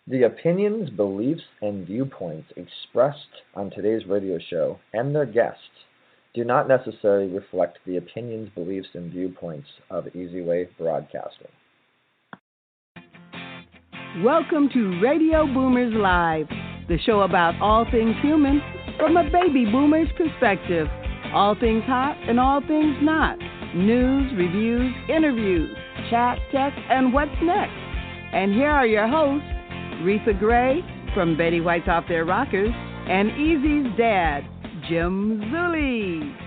The opinions, beliefs, and viewpoints expressed on today's radio show and their guests do not necessarily reflect the opinions, beliefs, and viewpoints of Easyway Broadcasting. Welcome to Radio Boomers Live, the show about all things human from a baby boomer's perspective. All things hot and all things not. News, reviews, interviews, chat, tech, and what's next. And here are your hosts, Reatha Gray from Betty White's Off Their Rockers, and Easy's dad, Jim Zuley.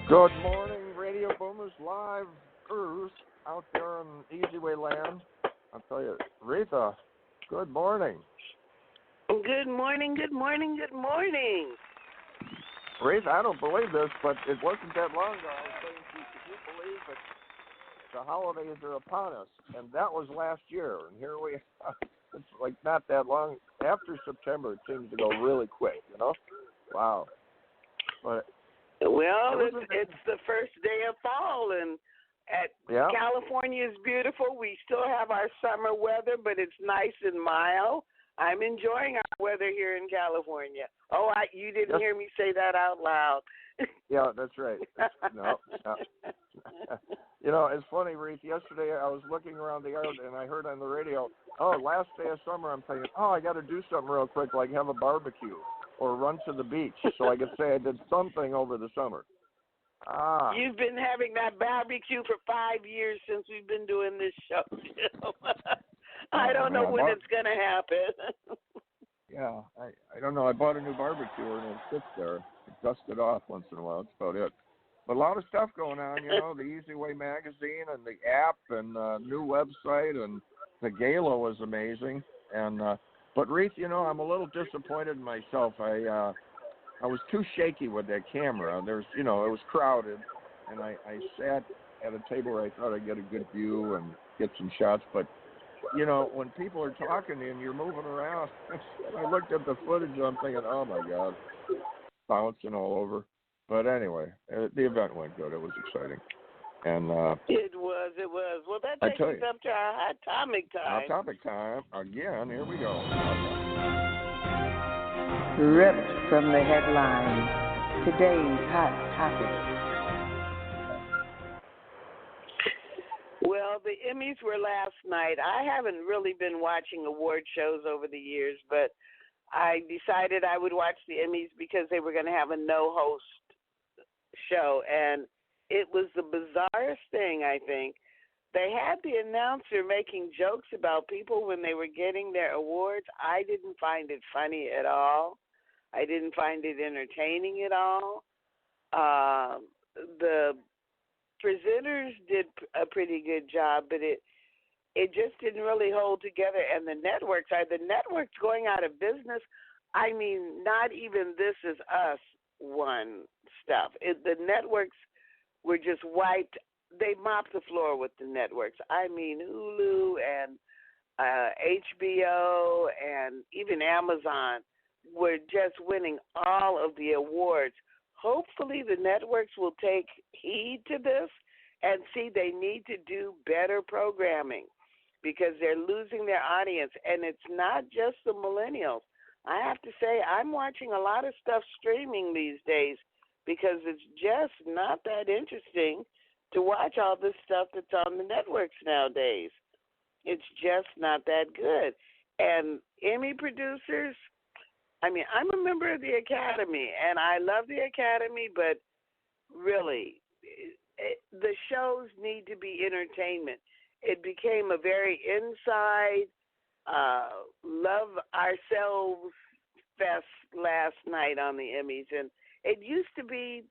Good morning, Radio Boomers Live Earth out there in Easyway land. I'll tell you, Reatha, good morning. Good morning, good morning, good morning. Reatha, I don't believe this, but it wasn't that long ago. I was saying to you, can you believe that the holidays are upon us? And that was last year, and here we are. It's like not that long. After September, it seems to go really quick, you know? Wow. But well, it's the first day of fall, and California is beautiful. We still have our summer weather, but it's nice and mild. I'm enjoying our weather here in California. Oh, you didn't hear me say that out loud. Yeah, that's right. No. You know, it's funny, Reese. Yesterday I was looking around the yard and I heard on the radio, last day of summer. I'm thinking, I got to do something real quick, like have a barbecue or run to the beach so I could say I did something over the summer. You've been having that barbecue for 5 years since we've been doing this show. I don't know when it's going to happen. Yeah, I don't know. I bought a new barbecue and it sits there. I dust it off once in a while. That's about it. But a lot of stuff going on, you know, the Easyway magazine and the app and new website, and the gala was amazing. And but Reese, you know, I'm a little disappointed in myself. I was too shaky with that camera. There's, you know, it was crowded, and I sat at a table where I thought I'd get a good view and get some shots. But, you know, when people are talking to you and you're moving around, I looked at the footage and I'm thinking, oh, my God, bouncing all over. But anyway, the event went good. It was exciting. And It was. Well, that takes us up to our hot topic time. Hot topic time. Again, here we go. Ripped from the headlines, today's hot topic. Well, the Emmys were last night. I haven't really been watching award shows over the years, but I decided I would watch the Emmys because they were going to have a no-host show, and it was the bizarrest thing, I think. They had the announcer making jokes about people when they were getting their awards. I didn't find it funny at all. I didn't find it entertaining at all. The presenters did a pretty good job, but it just didn't really hold together. And the networks going out of business. I mean, not even This Is Us won stuff. The networks were just wiped. They mopped the floor with the networks. I mean, Hulu and HBO and even Amazon were just winning all of the awards. Hopefully the networks will take heed to this and see they need to do better programming because they're losing their audience. And it's not just the millennials. I have to say I'm watching a lot of stuff streaming these days because it's just not that interesting to watch all this stuff that's on the networks nowadays. It's just not that good. And Emmy producers, I mean, I'm a member of the Academy, and I love the Academy, but really, the shows need to be entertainment. It became a very inside, love ourselves fest last night on the Emmys. And it used to be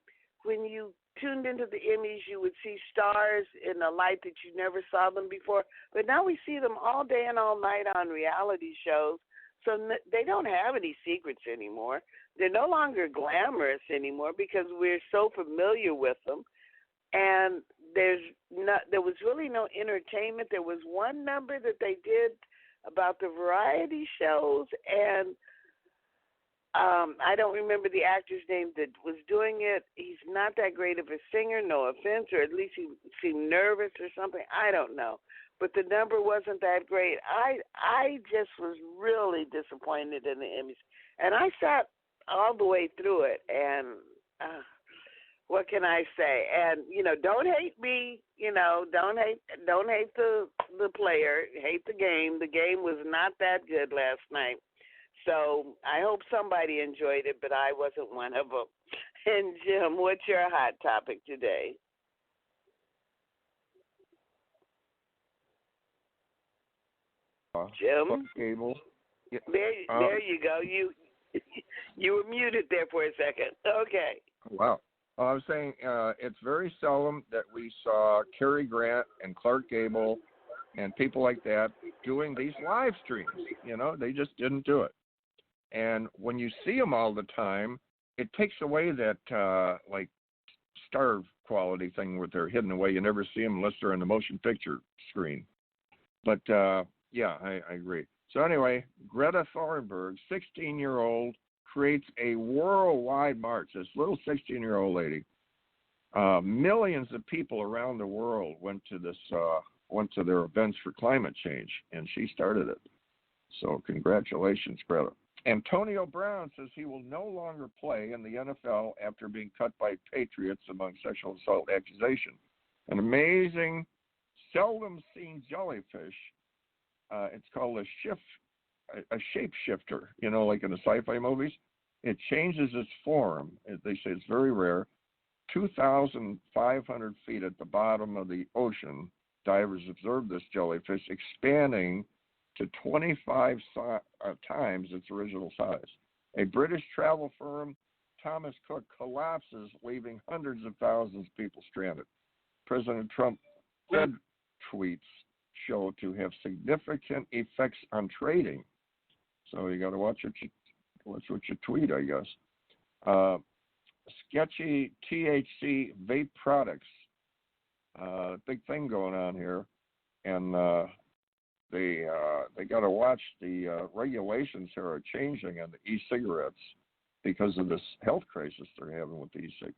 when you tuned into the Emmys, you would see stars in a light that you never saw them before. But now we see them all day and all night on reality shows. So they don't have any secrets anymore. They're no longer glamorous anymore because we're so familiar with them. And there was really no entertainment. There was one number that they did about the variety shows, and I don't remember the actor's name that was doing it. He's not that great of a singer, no offense, or at least he seemed nervous or something. I don't know. but the number wasn't that great. I just was really disappointed in the Emmys, and I sat all the way through it, and what can I say? And don't hate me. Don't hate the player. Hate the game. The game was not that good last night. So I hope somebody enjoyed it, but I wasn't one of them. And Jim, what's your hot topic today? Jim, Cable. Yeah. There you go. You were muted there for a second. Okay. Wow. I was saying it's very seldom that we saw Cary Grant and Clark Gable and people like that doing these live streams. They just didn't do it. And when you see them all the time, it takes away that like star quality thing where they're hidden away. You never see them unless they're in the motion picture screen. But yeah, I agree. So anyway, Greta Thunberg, 16-year-old, creates a worldwide march. This little 16-year-old lady. Millions of people around the world went to their events for climate change, and she started it. So congratulations, Greta. Antonio Brown says he will no longer play in the NFL after being cut by Patriots among sexual assault accusation. An amazing, seldom seen jellyfish. It's called a shapeshifter, like in the sci-fi movies. It changes its form. They say it's very rare. 2,500 feet at the bottom of the ocean, divers observed this jellyfish expanding to 25 times its original size. A British travel firm, Thomas Cook, collapses, leaving hundreds of thousands of people stranded. President Trump said tweets show to have significant effects on trading. So you got to watch what you tweet, I guess. Sketchy THC vape products. Big thing going on here, and they got to watch the regulations here are changing on the e-cigarettes because of this health crisis they're having with the e-cigs.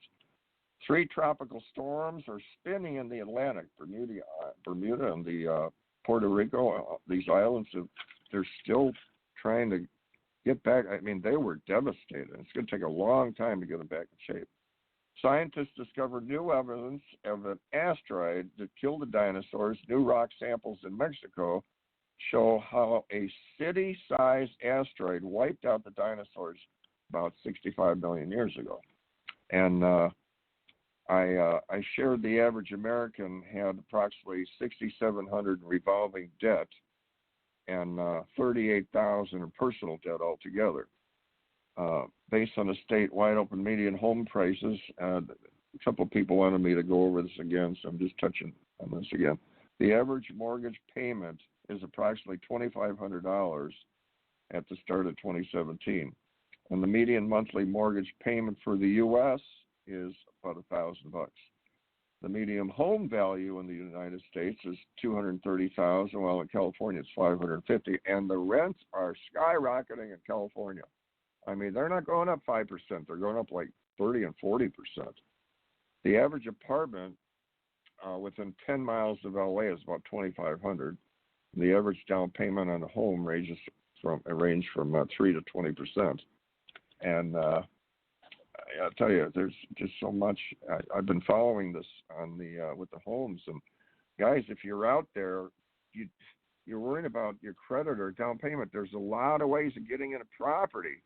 3 tropical storms are spinning in the Atlantic. Bermuda and the Puerto Rico, these islands, they're still trying to get back. I mean, they were devastated. It's going to take a long time to get them back in shape. Scientists discovered new evidence of an asteroid that killed the dinosaurs. New rock samples in Mexico show how a city-sized asteroid wiped out the dinosaurs about 65 million years ago. And I shared the average American had approximately $6,700 in revolving debt and $38,000 in personal debt altogether. Based on the statewide open median home prices, a couple of people wanted me to go over this again, so I'm just touching on this again. The average mortgage payment is approximately $2,500 at the start of 2017. And the median monthly mortgage payment for the U.S. is about $1,000. The median home value in the United States is $230,000, while in California it's $550,000, and the rents are skyrocketing in California. I mean, they're not going up 5%; they're going up like 30 and 40%. The average apartment within 10 miles of LA is about $2,500. The average down payment on a home ranges from 3 to 20%. And I'll tell you, there's just so much. I've been following this on the with the homes, and guys, if you're out there, you're worried about your credit or down payment. There's a lot of ways of getting in a property,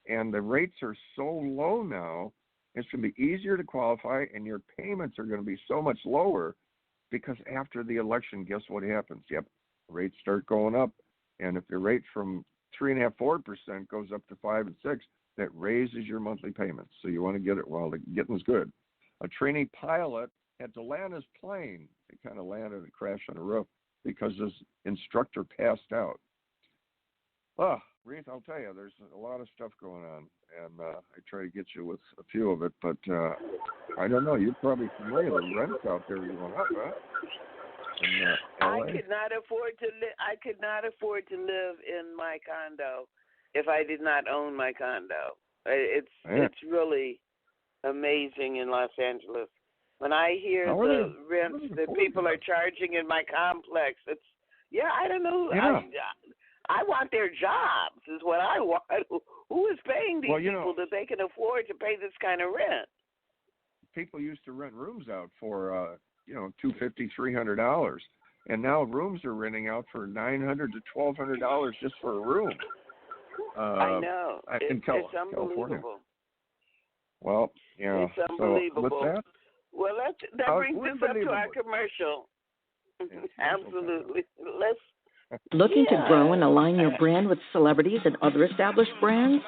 and the rates are so low now. It's going to be easier to qualify, and your payments are going to be so much lower because after the election, guess what happens? Yep, rates start going up, and if the rate from 3.5–4% goes up to 5 and 6, that raises your monthly payments. So you want to get it while the getting's good. A trainee pilot had to land his plane. It kind of landed and crashed on a roof because his instructor passed out. Oh, Reatha, I'll tell you, there's a lot of stuff going on, and I try to get you with a few of it, but I don't know. You're probably familiar. The rents out there are going up, huh? I could not afford to live in my condo if I did not own my condo. It's really amazing in Los Angeles. When I hear the rents that people are charging in my complex, I don't know. Yeah. I want their jobs is what I want. Who is paying these people that they can afford to pay this kind of rent? People used to rent rooms out for $250, $300, and now rooms are renting out for $900 to $1,200 just for a room. I know. It's unbelievable. California. Well, yeah. It's unbelievable. So with that, well, that brings us up to our commercial. Absolutely. Looking to grow and align your brand with celebrities and other established brands?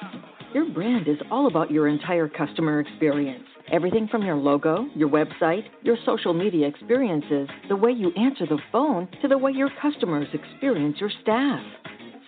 Your brand is all about your entire customer experience. Everything from your logo, your website, your social media experiences, the way you answer the phone, to the way your customers experience your staff.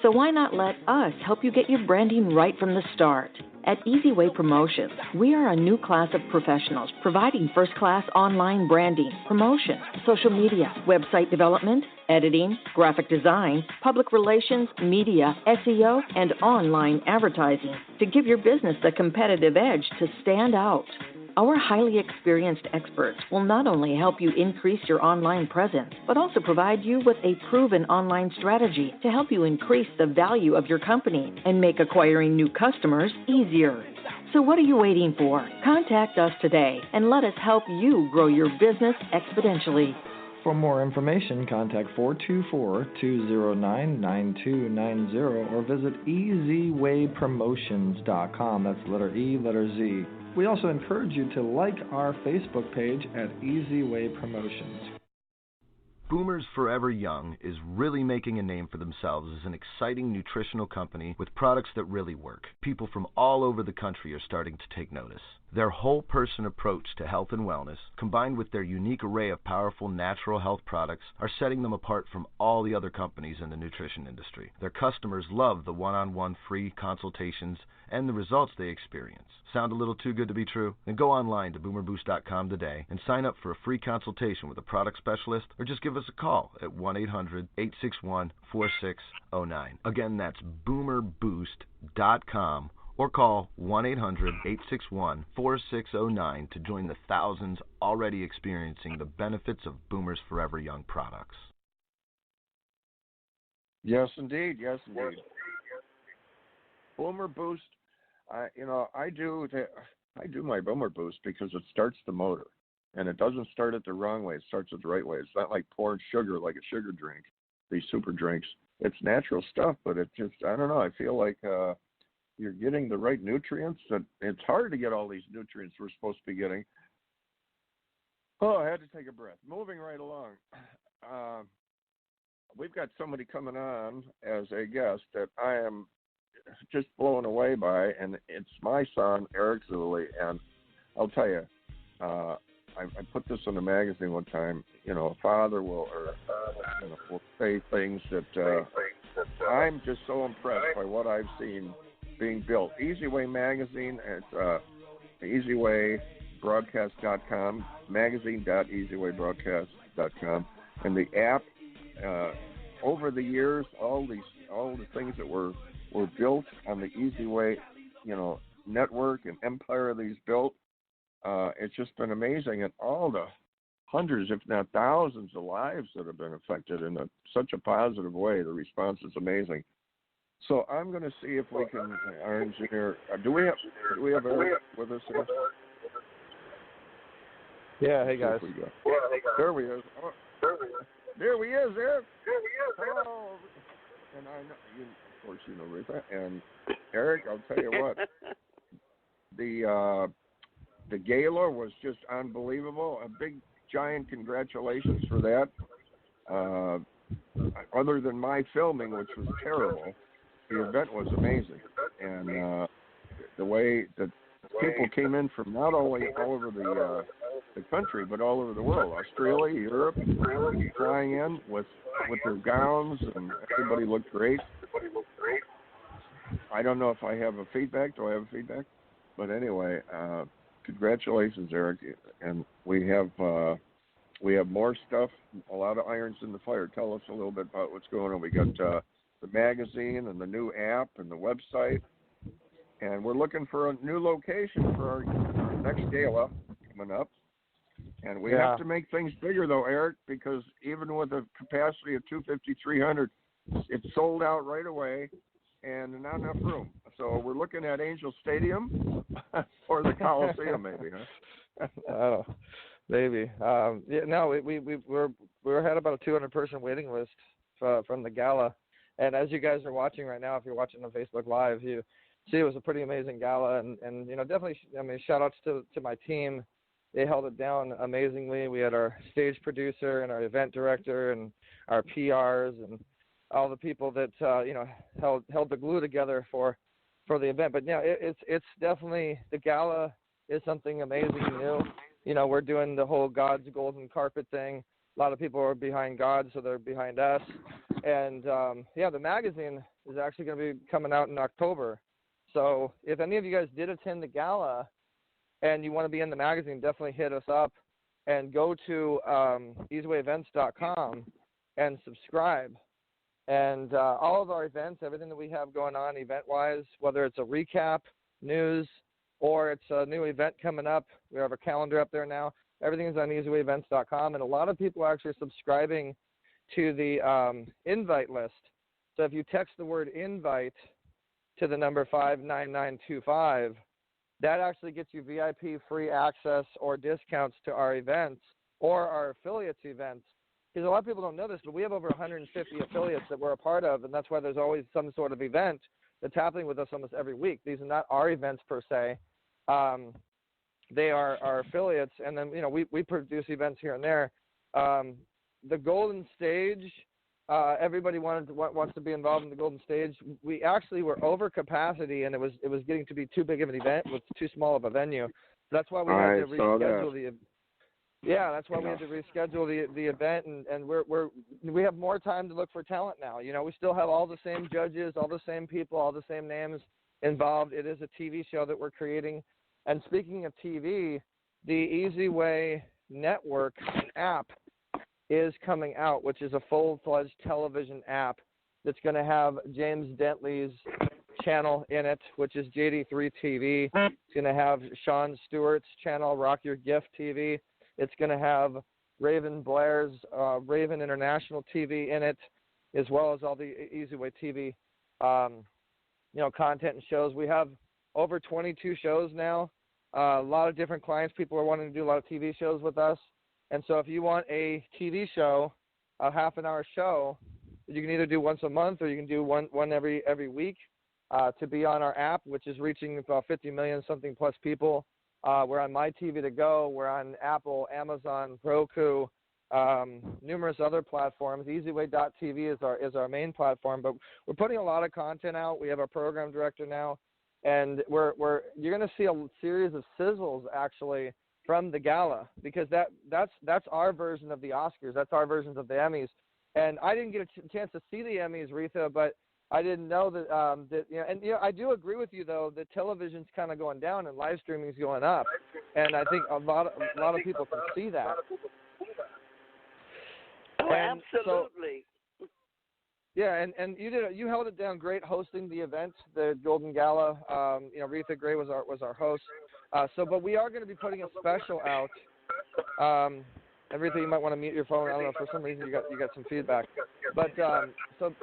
So why not let us help you get your branding right from the start? At Easy Way Promotions, we are a new class of professionals providing first-class online branding, promotion, social media, website development, editing, graphic design, public relations, media, SEO, and online advertising to give your business the competitive edge to stand out. Our highly experienced experts will not only help you increase your online presence, but also provide you with a proven online strategy to help you increase the value of your company and make acquiring new customers easier. So what are you waiting for? Contact us today and let us help you grow your business exponentially. For more information, contact 424-209-9290 or visit easywaypromotions.com. That's letter E, letter Z. We also encourage you to like our Facebook page at Easy Way Promotions. Boomers Forever Young is really making a name for themselves as an exciting nutritional company with products that really work. People from all over the country are starting to take notice. Their whole-person approach to health and wellness, combined with their unique array of powerful natural health products, are setting them apart from all the other companies in the nutrition industry. Their customers love the one-on-one free consultations and the results they experience. Sound a little too good to be true? Then go online to boomerboost.com today and sign up for a free consultation with a product specialist, or just give us a call at 1-800-861-4609. Again, that's boomerboost.com, or call 1-800-861-4609 to join the thousands already experiencing the benefits of Boomers Forever Young products. Yes, indeed. Yes, indeed. Boomer Boost. I do my Boomer Boost because it starts the motor, and it doesn't start it the wrong way. It starts it the right way. It's not like pouring sugar like a sugar drink, these super drinks. It's natural stuff, but it just, I don't know. I feel like you're getting the right nutrients. It's hard to get all these nutrients we're supposed to be getting. Oh, I had to take a breath. Moving right along. We've got somebody coming on as a guest that I am just blown away by, and it's my son, Eric Zuley. And I'll tell you, I put this in a magazine one time. A father will say things that I'm just so impressed by what I've seen being built. Easy Way Magazine, it's easywaybroadcast.com, magazine.easywaybroadcast.com, and the app. Over the years, all the things that were built on the Easy Way, network and empire that he's built. It's just been amazing, and all the hundreds, if not thousands, of lives that have been affected in such a positive way. The response is amazing. So I'm going to see if we can. Our engineer, do we have Eric with us here? Yeah. Hey guys. There we is. Oh, there he is, Eric. Hello. And I know you. Of course, you know Reatha. And Eric, I'll tell you what, the gala was just unbelievable. A big, giant congratulations for that. Other than my filming, which was terrible, the event was amazing. And the way that people came in from not only all over the country, but all over the world, Australia, Europe, flying in with their gowns, and everybody looked great. I don't know if I have a feedback. Do I have a feedback? But anyway, congratulations, Eric. And we have more stuff, a lot of irons in the fire. Tell us a little bit about what's going on. We got the magazine and the new app and the website. And we're looking for a new location for our next gala coming up. And we have to make things bigger, though, Eric, because even with a capacity of 250, 300, it's sold out right away and not enough room. So we're looking at Angel Stadium or the Coliseum, maybe, huh? Oh, maybe. We had about a 200-person waiting list from the gala. And as you guys are watching right now, if you're watching on Facebook Live, you see it was a pretty amazing gala. And definitely, shout-outs to my team. They held it down amazingly. We had our stage producer and our event director and our PRs and all the people that held the glue together for the event. But it's definitely, the gala is something amazing new. We're doing the whole God's golden carpet thing. A lot of people are behind God, so they're behind us. And the magazine is actually going to be coming out in October. So if any of you guys did attend the gala and you want to be in the magazine, definitely hit us up and go to easywayevents.com and subscribe. And all of our events, everything that we have going on event-wise, whether it's a recap, news, or it's a new event coming up, we have a calendar up there now. Everything is on easywayevents.com, and a lot of people are actually subscribing to the invite list. So if you text the word invite to the number 59925, that actually gets you VIP free access or discounts to our events or our affiliates events. Because a lot of people don't know this, but we have over 150 affiliates that we're a part of, and that's why there's always some sort of event that's happening with us almost every week. These are not our events per se. They are our affiliates, and then we produce events here and there. The Golden Stage, everybody wants to be involved in the Golden Stage. We actually were over capacity, and it was getting to be too big of an event with too small of a venue. That's why we had to reschedule the event. Yeah, that's why we had to reschedule the event, and we have more time to look for talent now. We still have all the same judges, all the same people, all the same names involved. It is a TV show that we're creating. And speaking of TV, the Easy Way Network app is coming out, which is a full-fledged television app that's going to have James Dentley's channel in it, which is JD3 TV. It's going to have Sean Stewart's channel, Rock Your Gift TV. It's going to have Raven Blair's Raven International TV in it, as well as all the Easy Way TV, content and shows. We have over 22 shows now. A lot of different clients. People are wanting to do a lot of TV shows with us. And so if you want a TV show, a half-an-hour show, you can either do once a month or you can do one every week to be on our app, which is reaching about 50 million something plus people. We're on MyTV to Go. We're on Apple, Amazon, Roku, numerous other platforms. EasyWay.tv is our main platform, but we're putting a lot of content out. We have our program director now, and you're going to see a series of sizzles actually from the gala, because that's our version of the Oscars. That's our versions of the Emmys. And I didn't get a chance to see the Emmys, Reatha, but I didn't know that I do agree with you though that television's kind of going down and live streaming's going up, and I think a lot of people can see that. Oh, and absolutely. So, yeah, and you held it down great hosting the event, the Golden Gala. Reatha Gray was our host. But we are going to be putting a special out. Reatha, you might want to mute your phone. I don't know, for some reason you got some feedback. But so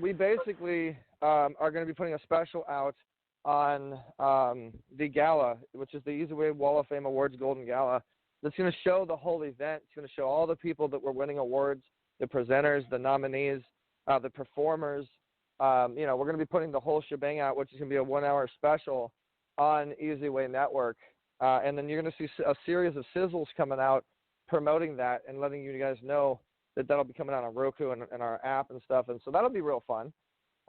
we basically are going to be putting a special out on the gala, which is the Easy Way Wall of Fame Awards Golden Gala. That's going to show the whole event. It's going to show all the people that were winning awards, the presenters, the nominees, the performers. We're going to be putting the whole shebang out, which is going to be a 1-hour special on Easy Way Network. And then you're going to see a series of sizzles coming out promoting that and letting you guys know that'll be coming out on Roku and our app and stuff. And so that'll be real fun.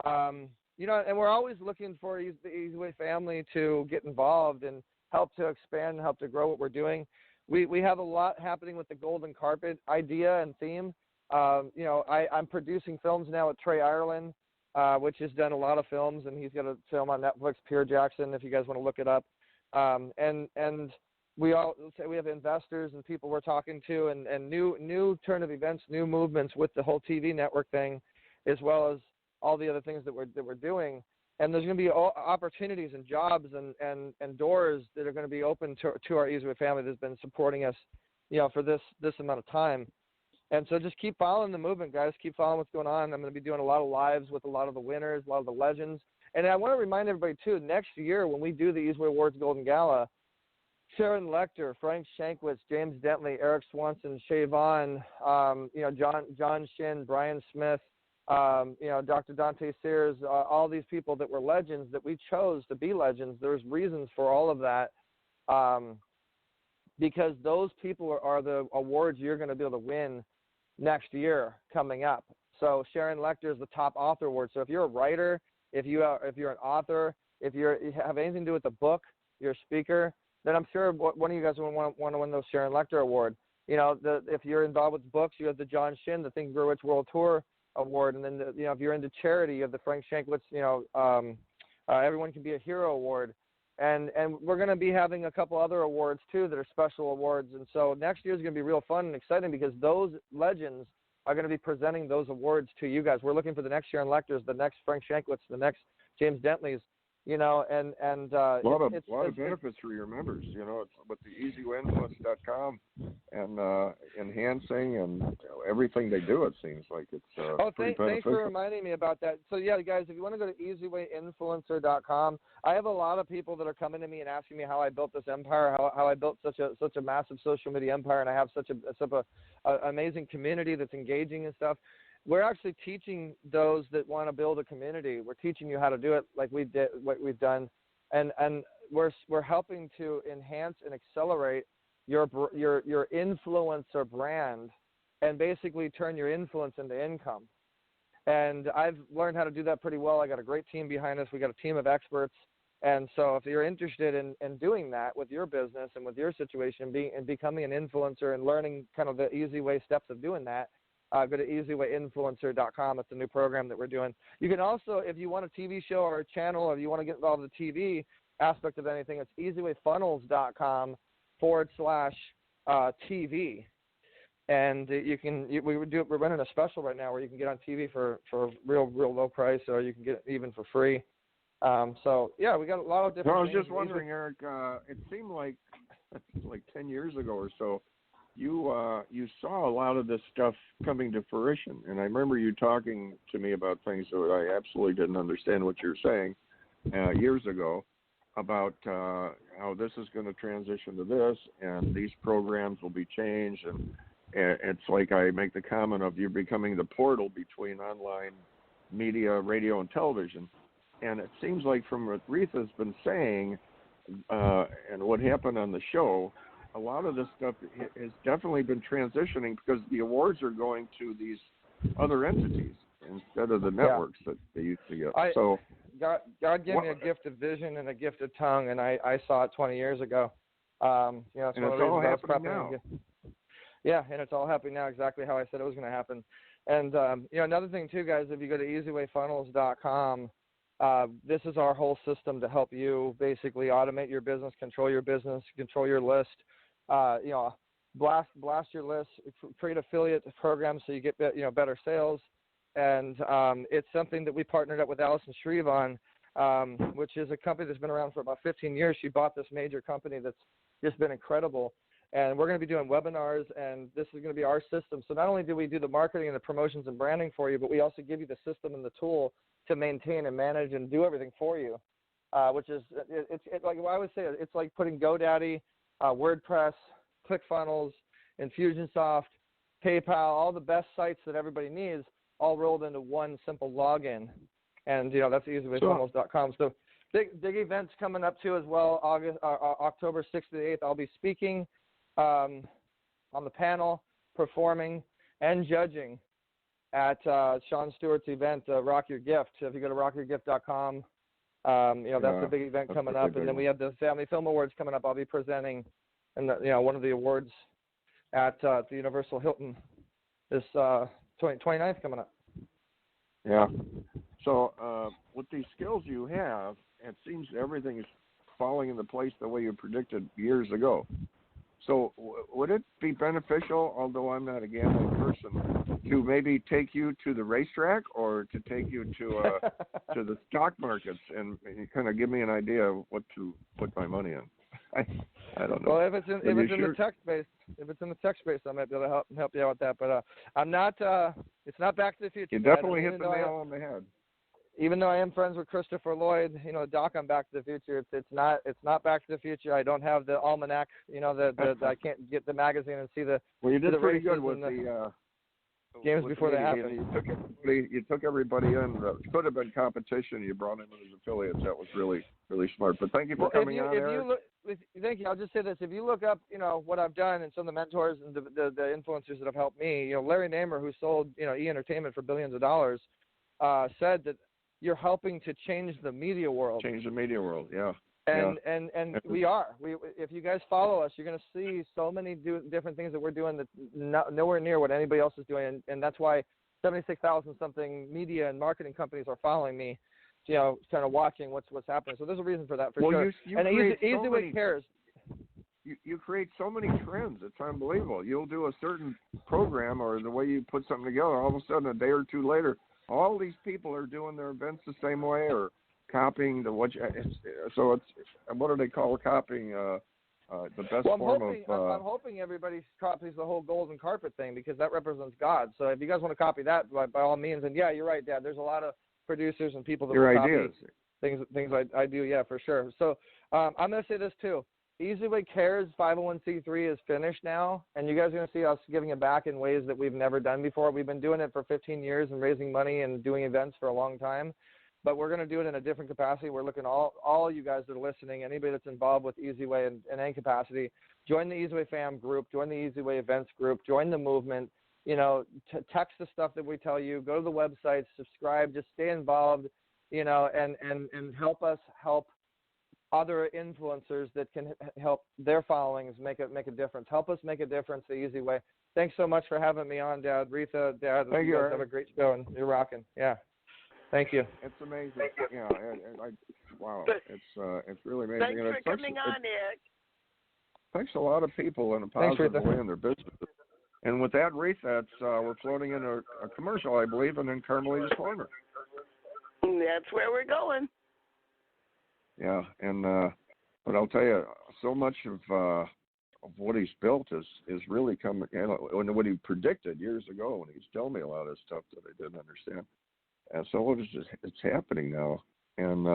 And we're always looking for the Easy Way family to get involved and help to expand and help to grow what we're doing. We have a lot happening with the Golden Carpet idea and theme. I'm producing films now with Trey Ireland, which has done a lot of films, and he's got a film on Netflix, Pierre Jackson, if you guys want to look it up. And we have investors and people we're talking to, and new turn of events, new movements with the whole TV network thing, as well as all the other things that we're doing. And there's going to be opportunities and jobs and doors that are going to be open to our Easy Way family that's been supporting us for this amount of time. And so just keep following the movement, guys. Keep following what's going on. I'm going to be doing a lot of lives with a lot of the winners, a lot of the legends. And I want to remind everybody, too, next year when we do the Easyway Awards Golden Gala, Sharon Lecter, Frank Shankwitz, James Dentley, Eric Swanson, Shay Vaughn, John Shin, Brian Smith, Dr. Dante Sears, all these people that were legends that we chose to be legends. There's reasons for all of that, because those people are the awards you're going to be able to win next year coming up. So Sharon Lecter is the top author award. So if you're a writer, if you're an author, if you have anything to do with the book, you're a speaker, then I'm sure one of you guys will want to win the Sharon Lecter Award. If you're involved with books, you have the John Shin, the Think and Grow Rich World Tour Award, and then if you're into charity, you have the Frank Shankwitz, Everyone Can Be a Hero Award, and we're going to be having a couple other awards too that are special awards, and so next year is going to be real fun and exciting because those legends are going to be presenting those awards to you guys. We're looking for the next Sharon Lecters, the next Frank Shankwitz, the next James Dentleys. A lot of benefits for your members. It's with the EasyWayInfluence.com and enhancing and everything they do. It seems like it's pretty beneficial. Thanks for reminding me about that. So yeah, guys, if you want to go to EasyWayInfluencer.com, I have a lot of people that are coming to me and asking me how I built this empire, how I built such a massive social media empire, and I have such a amazing community that's engaging and stuff. We're actually teaching those that want to build a community. We're teaching you how to do it like we did, what we've done, and we're helping to enhance and accelerate your influencer brand, and basically turn your influence into income. And I've learned how to do that pretty well. I got a great team behind us. We got a team of experts, and so if you're interested in doing that with your business and with your situation, and becoming an influencer and learning kind of the easy way steps of doing that. Go to EasyWayInfluencer.com. It's a new program that we're doing. You can also, if you want a TV show or a channel, or if you want to get involved in the TV aspect of anything, it's EasyWayFunnels.com/TV. And we're running a special right now where you can get on TV for real low price, or you can get it even for free. So yeah, we got a lot of different. No, I was just wondering, Eric. It seemed like 10 years ago or so, you saw a lot of this stuff coming to fruition, and I remember you talking to me about things that I absolutely didn't understand what you were saying years ago about how this is going to transition to this, and these programs will be changed, and it's like I make the comment of you're becoming the portal between online media, radio, and television, and it seems like from what Reatha's been saying and what happened on the show, a lot of this stuff has definitely been transitioning because the awards are going to these other entities instead of the networks that they used to get. God gave me a gift of vision and a gift of tongue, and I saw it 20 years ago. And it's all happening now. Yeah, and it's all happening now exactly how I said it was going to happen. And, another thing, too, guys, if you go to EasyWayFunnels.com, this is our whole system to help you basically automate your business, control your list, blast your list, create affiliate programs so you get better sales. And it's something that we partnered up with Allison Shreve on, which is a company that's been around for about 15 years. She bought this major company that's just been incredible. And we're going to be doing webinars, and this is going to be our system. So not only do we do the marketing and the promotions and branding for you, but we also give you the system and the tool to maintain and manage and do everything for you, which is it's like I would say it's like putting GoDaddy, WordPress, ClickFunnels, Infusionsoft, PayPal, all the best sites that everybody needs, all rolled into one simple login. And that's EasyWayFunnels.com. So big events coming up too as well. October 6th to the 8th, I'll be speaking on the panel, performing, and judging at Sean Stewart's event, Rock Your Gift. So if you go to rockyourgift.com, that's a big event coming up. And then we have the Family Film Awards coming up. I'll be presenting one of the awards at the Universal Hilton this 29th coming up. Yeah. So with these skills you have, it seems everything is falling into place the way you predicted years ago. So would it be beneficial, although I'm not a gambling person, to maybe take you to the racetrack or to take you to to the stock markets and kind of give me an idea of what to put my money in? I don't know. Well, if it's in the tech space, I might be able to help you out with that. But I'm not. It's not Back to the Future. You definitely hit the nail on the head. Even though I am friends with Christopher Lloyd, Doc on Back to the Future, it's not Back to the Future. I don't have the almanac. I can't get the magazine and see the. Well, you did pretty good with the games before they happen. You took everybody in. It could have been competition. You brought in as affiliates. That was really, really smart. But thank you for coming on, Eric. Thank you. I'll just say this: if you look up, what I've done and some of the mentors and the influencers that have helped me, Larry Namer, who sold, E Entertainment for billions of dollars, said that you're helping to change the media world. Change the media world, yeah. And we are. If you guys follow us, you're going to see so many different things that we're doing that's nowhere near what anybody else is doing, and that's why 76,000 something media and marketing companies are following me, kind of watching what's happening. So there's a reason for that for sure. And EasyWay cares. You create so many trends. It's unbelievable. You'll do a certain program or the way you put something together. All of a sudden, a day or two later, all these people are doing their events the same way or copying so it's what do they call copying? The best form of. I'm hoping everybody copies the whole golden carpet thing because that represents God. So if you guys want to copy that, by all means. And yeah, you're right, Dad. There's a lot of producers and people that will copy things I do. Yeah, for sure. So I'm going to say this too. EasyWay Cares 501c3 is finished now, and you guys are going to see us giving it back in ways that we've never done before. We've been doing it for 15 years and raising money and doing events for a long time, but we're going to do it in a different capacity. We're looking all you guys that are listening, anybody that's involved with EasyWay in any capacity, join the EasyWay fam group, join the EasyWay events group, join the movement. Text the stuff that we tell you, go to the website, subscribe, just stay involved, and help us help other influencers that can help their followings make a difference. Help us make a difference the easy way. Thanks so much for having me on, Dad. Reatha, Dad, Thank you guys have a great show, and you're rocking. Yeah. Thank you. It's amazing. Yeah. Wow. It's really amazing. Thanks for coming on, Ed. Thanks a lot of people in a positive way in their business. And with that, Reatha, we're floating in a commercial, I believe, and then Carmelita's Corner. That's where we're going. Yeah, and but I'll tell you, so much of what he's built is really coming. What he predicted years ago when he was telling me a lot of stuff that I didn't understand, and so it's happening now. And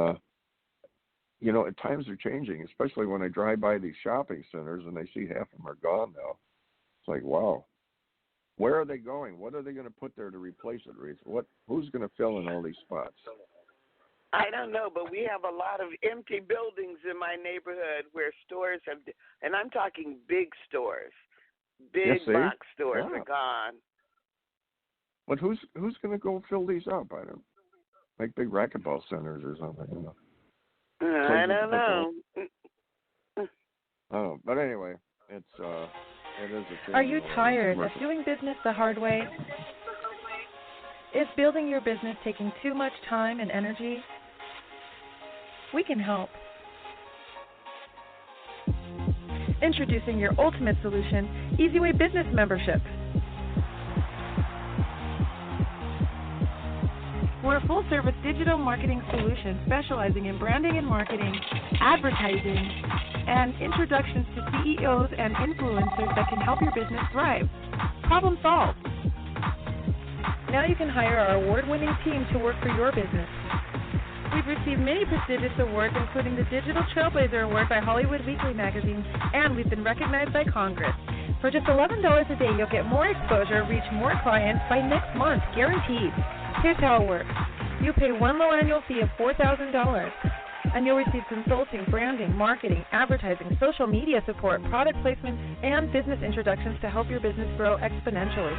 times are changing, especially when I drive by these shopping centers and they see half of them are gone now. It's like, wow, where are they going? What are they going to put there to replace it, Reese? Who's going to fill in all these spots? I don't know, but we have a lot of empty buildings in my neighborhood where stores have, and I'm talking big stores, box stores are gone. But who's going to go fill these up? I don't like big racquetball centers or something. I don't know. Oh, but anyway, it is a thing. Are you tired of doing business the hard way? Is building your business taking too much time and energy? We can help. Introducing your ultimate solution, EasyWay Business Membership. We're a full-service digital marketing solution specializing in branding and marketing, advertising, and introductions to CEOs and influencers that can help your business thrive. Problem solved. Now you can hire our award-winning team to work for your business. We've received many prestigious awards, including the Digital Trailblazer Award by Hollywood Weekly magazine, and we've been recognized by Congress. For just $11 a day, you'll get more exposure, reach more clients by next month, guaranteed. Here's how it works. You pay one low annual fee of $4,000, and you'll receive consulting, branding, marketing, advertising, social media support, product placement, and business introductions to help your business grow exponentially.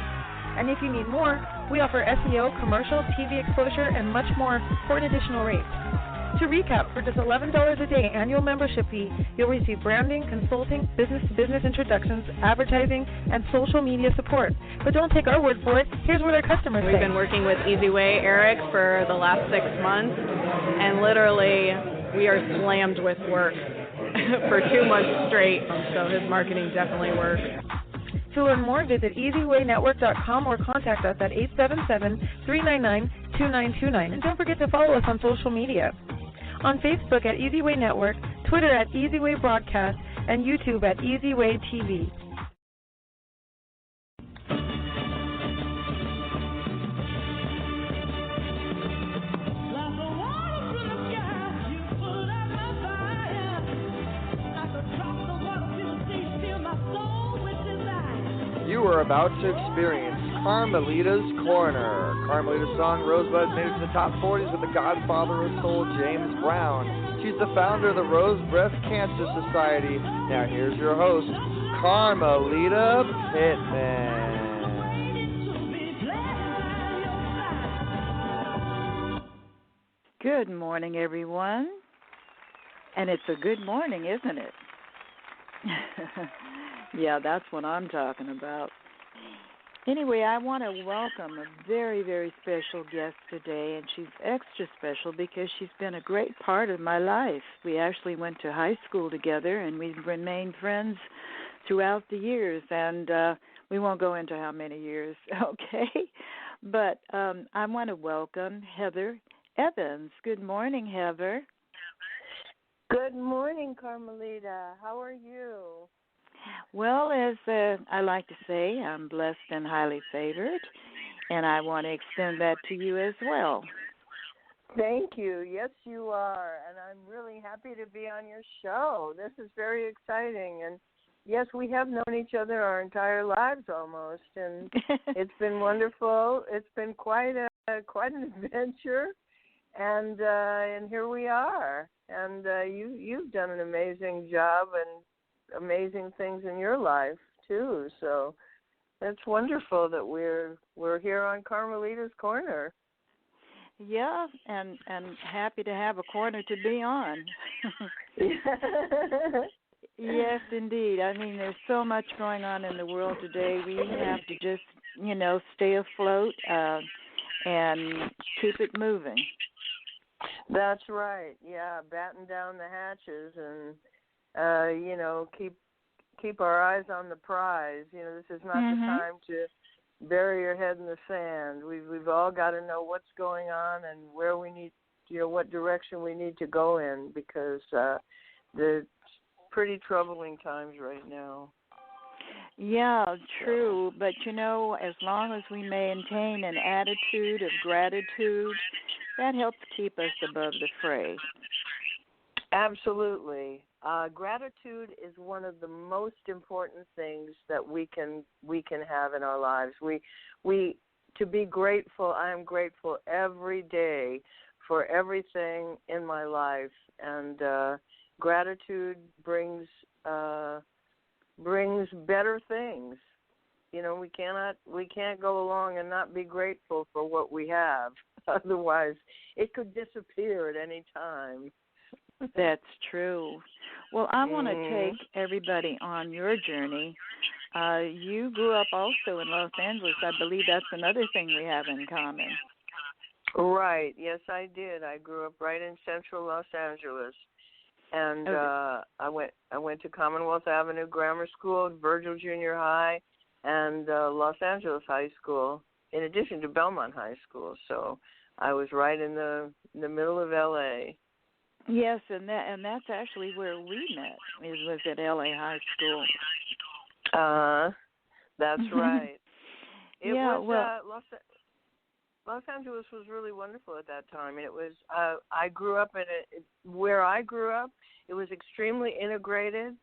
And if you need more, we offer SEO, commercial, TV exposure, and much more for an additional rate. To recap, for just $11 a day annual membership fee, you'll receive branding, consulting, business-to-business introductions, advertising, and social media support. But don't take our word for it. Here's what our customers say. We've been working with EasyWay, Eric, for the last 6 months, and literally we are slammed with work for 2 months straight, so his marketing definitely works. To learn more, visit EasyWayNetwork.com or contact us at 877-399-2929. And don't forget to follow us on social media. On Facebook at EasyWay Network, Twitter at EasyWay Broadcast, and YouTube at Easy Way TV. You are about to experience Carmelita's Corner. Carmelita's song Rosebud made it to the top 40s with the Godfather of Soul, James Brown. She's the founder of the Rose Breast Cancer Society. Now here's your host, Carmelita Pittman. Good morning, everyone. And it's a good morning, isn't it? Yeah, that's what I'm talking about. Anyway, I want to welcome a very, very special guest today, and she's extra special because she's been a great part of my life. We actually went to high school together, and we've remained friends throughout the years, and we won't go into how many years, okay? But I want to welcome Heather Evans. Good morning, Heather. Good morning, Carmelita. How are you? Well, as I like to say, I'm blessed and highly favored, and I want to extend that to you as well. Thank you. Yes, you are, and I'm really happy to be on your show. This is very exciting, and yes, we have known each other our entire lives almost, and it's been wonderful. It's been quite an adventure, and here we are. And you've done an amazing job and amazing things in your life too. So it's wonderful that we're here on Carmelita's Corner. Yeah, and happy to have a corner to be on. Yes, indeed. I mean, there's so much going on in the world today. We have to just, stay afloat and keep it moving. That's right. Yeah, batten down the hatches and keep our eyes on the prize. This is not the time to bury your head in the sand. We've all got to know what's going on and where we need, what direction we need to go in, because they're pretty troubling times right now. Yeah, true. But, as long as we maintain an attitude of gratitude, that helps keep us above the fray. Absolutely. Gratitude is one of the most important things that we can have in our lives. We to be grateful. I am grateful every day for everything in my life, and gratitude brings better things. We can't go along and not be grateful for what we have. Otherwise, it could disappear at any time. That's true. Well, I want to take everybody on your journey. You grew up also in Los Angeles. I believe that's another thing we have in common. Right. Yes, I did. I grew up right in central Los Angeles. And I went to Commonwealth Avenue Grammar School, Virgil Junior High, and Los Angeles High School, in addition to Belmont High School. So I was right in the middle of L.A. Yes, and that's actually where we met. It was at L.A. High School. That's right. Los Angeles was really wonderful at that time. It was. I grew up where I grew up. It was extremely integrated.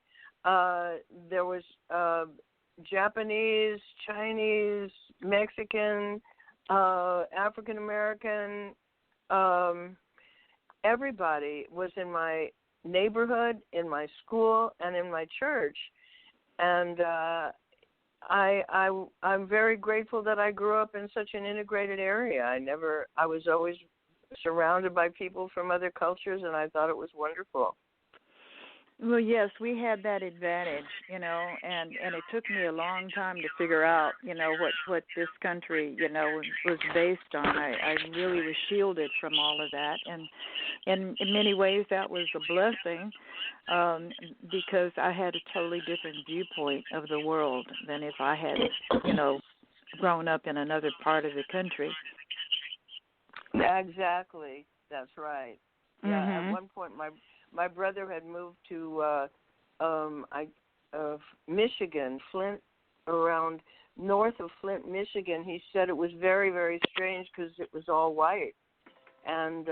There was Japanese, Chinese, Mexican, African American. Everybody was in my neighborhood, in my school, and in my church. And I'm very grateful that I grew up in such an integrated area. I was always surrounded by people from other cultures, and I thought it was wonderful. Well, yes, we had that advantage, and it took me a long time to figure out, what this country, was based on. I really was shielded from all of that, and in many ways that was a blessing, because I had a totally different viewpoint of the world than if I had, grown up in another part of the country. Exactly, that's right. Yeah, at one point my brother had moved to Michigan, Flint, around north of Flint, Michigan. He said it was very, very strange because it was all white, and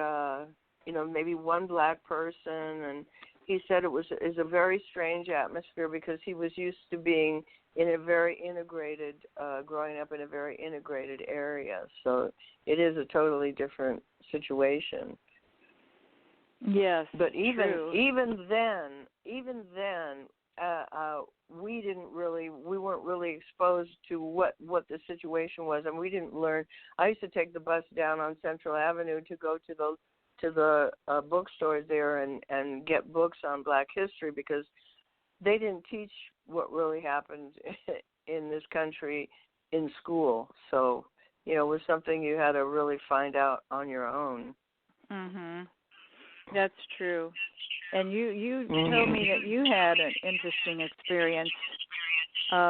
maybe one black person. And he said is a very strange atmosphere because he was used to being in a very integrated, growing up in a very integrated area. So it is a totally different situation. Yes, but true. even then, we weren't really exposed to what the situation was, and we didn't learn. I used to take the bus down on Central Avenue to go to the bookstores there and get books on Black history because they didn't teach what really happened in this country in school. So, it was something you had to really find out on your own. Mhm. That's true. And you told me that you had an interesting experience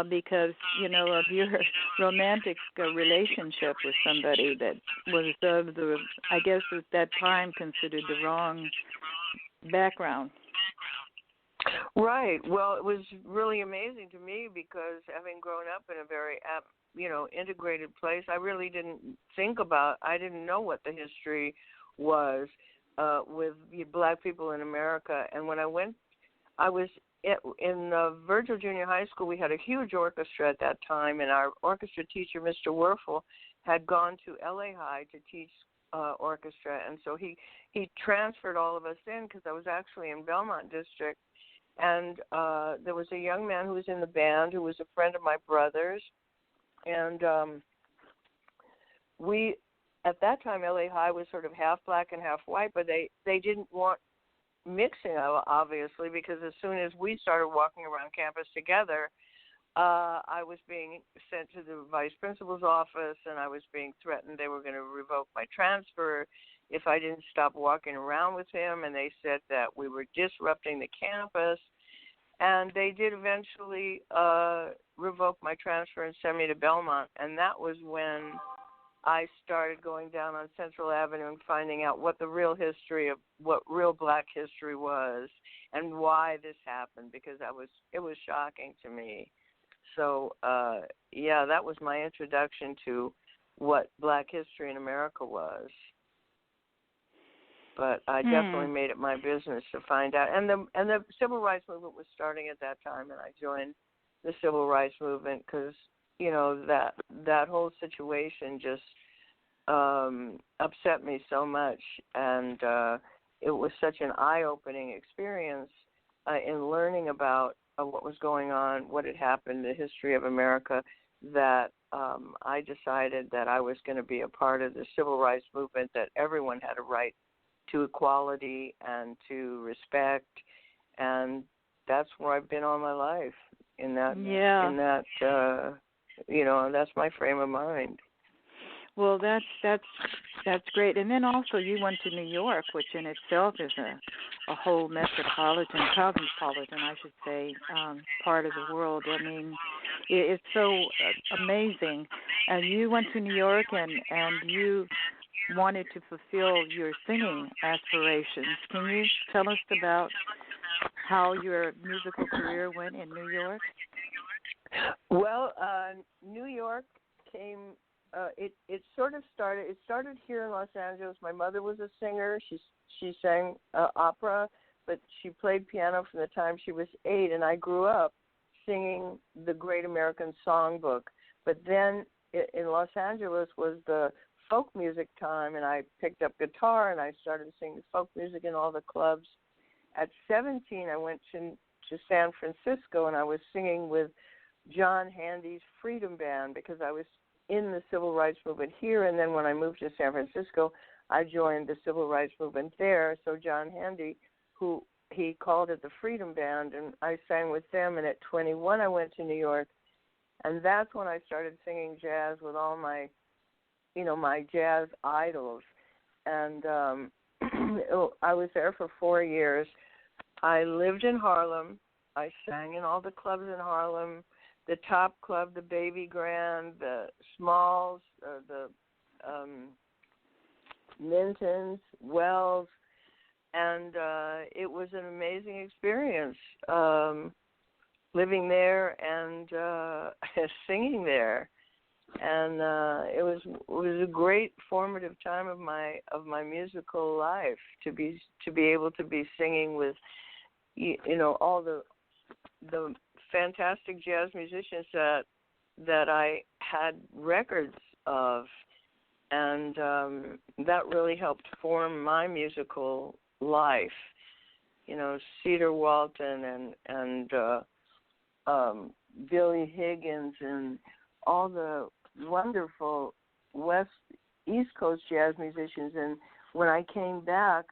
because, of your romantic relationship with somebody that was I guess at that time considered the wrong background. Right. Well, it was really amazing to me because having grown up in a very, integrated place, I really didn't I didn't know what the history was with Black people in America. And when I was in Virgil Junior High School. We had a huge orchestra at that time, and our orchestra teacher, Mr. Werfel, had gone to LA High to teach orchestra, and so he transferred all of us in because I was actually in Belmont District. And there was a young man who was in the band who was a friend of my brother's. And we, at that time, LA High was sort of half black and half white, but they didn't want mixing, obviously, because as soon as we started walking around campus together, I was being sent to the vice principal's office, and I was being threatened they were going to revoke my transfer if I didn't stop walking around with him, and they said that we were disrupting the campus. And they did eventually revoke my transfer and send me to Belmont, and that was when I started going down on Central Avenue and finding out what the real history of what real Black history was and why this happened, because it was shocking to me. So, that was my introduction to what Black history in America was. But I definitely made it my business to find out. And the civil rights movement was starting at that time, and I joined the civil rights movement because, that whole situation just upset me so much. And it was such an eye-opening experience in learning about what was going on, what had happened, the history of America, that I decided that I was going to be a part of the civil rights movement, that everyone had a right to equality and to respect, and that's where I've been all my life. That's my frame of mind. Well, that's great. And then also you went to New York, which in itself is a whole cosmopolitan, I should say, part of the world. I mean, it's so amazing. And you went to New York and you wanted to fulfill your singing aspirations. Can you tell us about how your musical career went in New York? Well, New York came. It started here in Los Angeles. My mother was a singer. She sang opera, but she played piano from the time she was 8, and I grew up singing the Great American Songbook. But then in Los Angeles was the folk music time, and I picked up guitar and I started singing folk music in all the clubs. At 17, I went to San Francisco, and I was singing with John Handy's Freedom Band because I was in the civil rights movement here, and then when I moved to San Francisco, I joined the civil rights movement there. So John Handy, he called it the Freedom Band, and I sang with them. And at 21, I went to New York, and that's when I started singing jazz with all my jazz idols. And I was there for 4 years. I lived in Harlem. I sang in all the clubs in Harlem, the Top Club, the Baby Grand, the Smalls, the Mintons, Wells, and it was an amazing experience, living there and singing there. And it was a great formative time of my musical life to be able to be singing with all the fantastic jazz musicians that I had records of, and that really helped form my musical life. Cedar Walton and Billy Higgins and all the wonderful East Coast jazz musicians. And when I came back,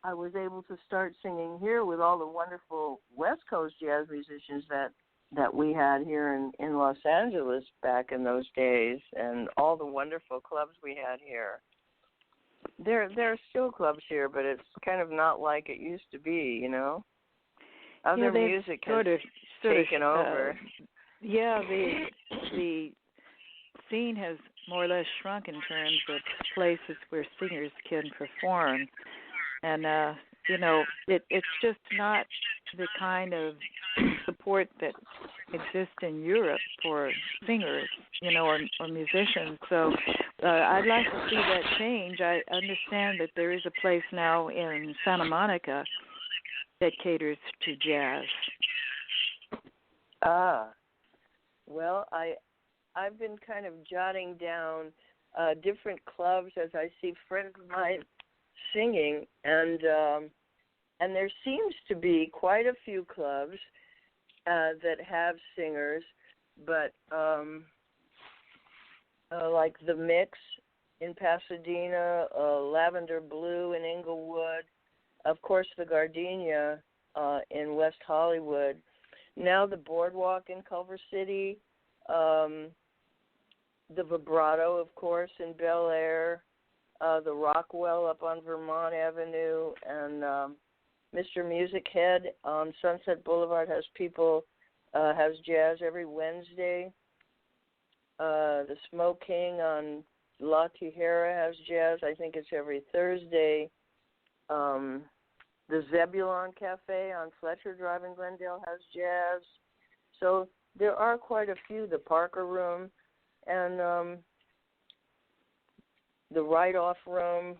I was able to start singing here with all the wonderful West Coast jazz musicians that we had here in Los Angeles back in those days, and all the wonderful clubs we had here. There are still clubs here, but it's kind of not like it used to be, Other music has taken over. The scene has more or less shrunk in terms of places where singers can perform. And, it's just not the kind of support that exists in Europe for singers, or musicians. So I'd like to see that change. I understand that there is a place now in Santa Monica that caters to jazz. Well, I've been kind of jotting down different clubs as I see friends of mine singing, and there seems to be quite a few clubs that have singers, but like the Mix in Pasadena, Lavender Blue in Inglewood, of course the Gardenia in West Hollywood, now the Boardwalk in Culver City, the Vibrato, of course, in Bel Air, the Rockwell up on Vermont Avenue, and Mr. Music Head on Sunset Boulevard has jazz every Wednesday. The Smoke King on La Tijera has jazz. I think it's every Thursday. The Zebulon Cafe on Fletcher Drive in Glendale has jazz. So there are quite a few. The Parker Room and the Write-Off Room.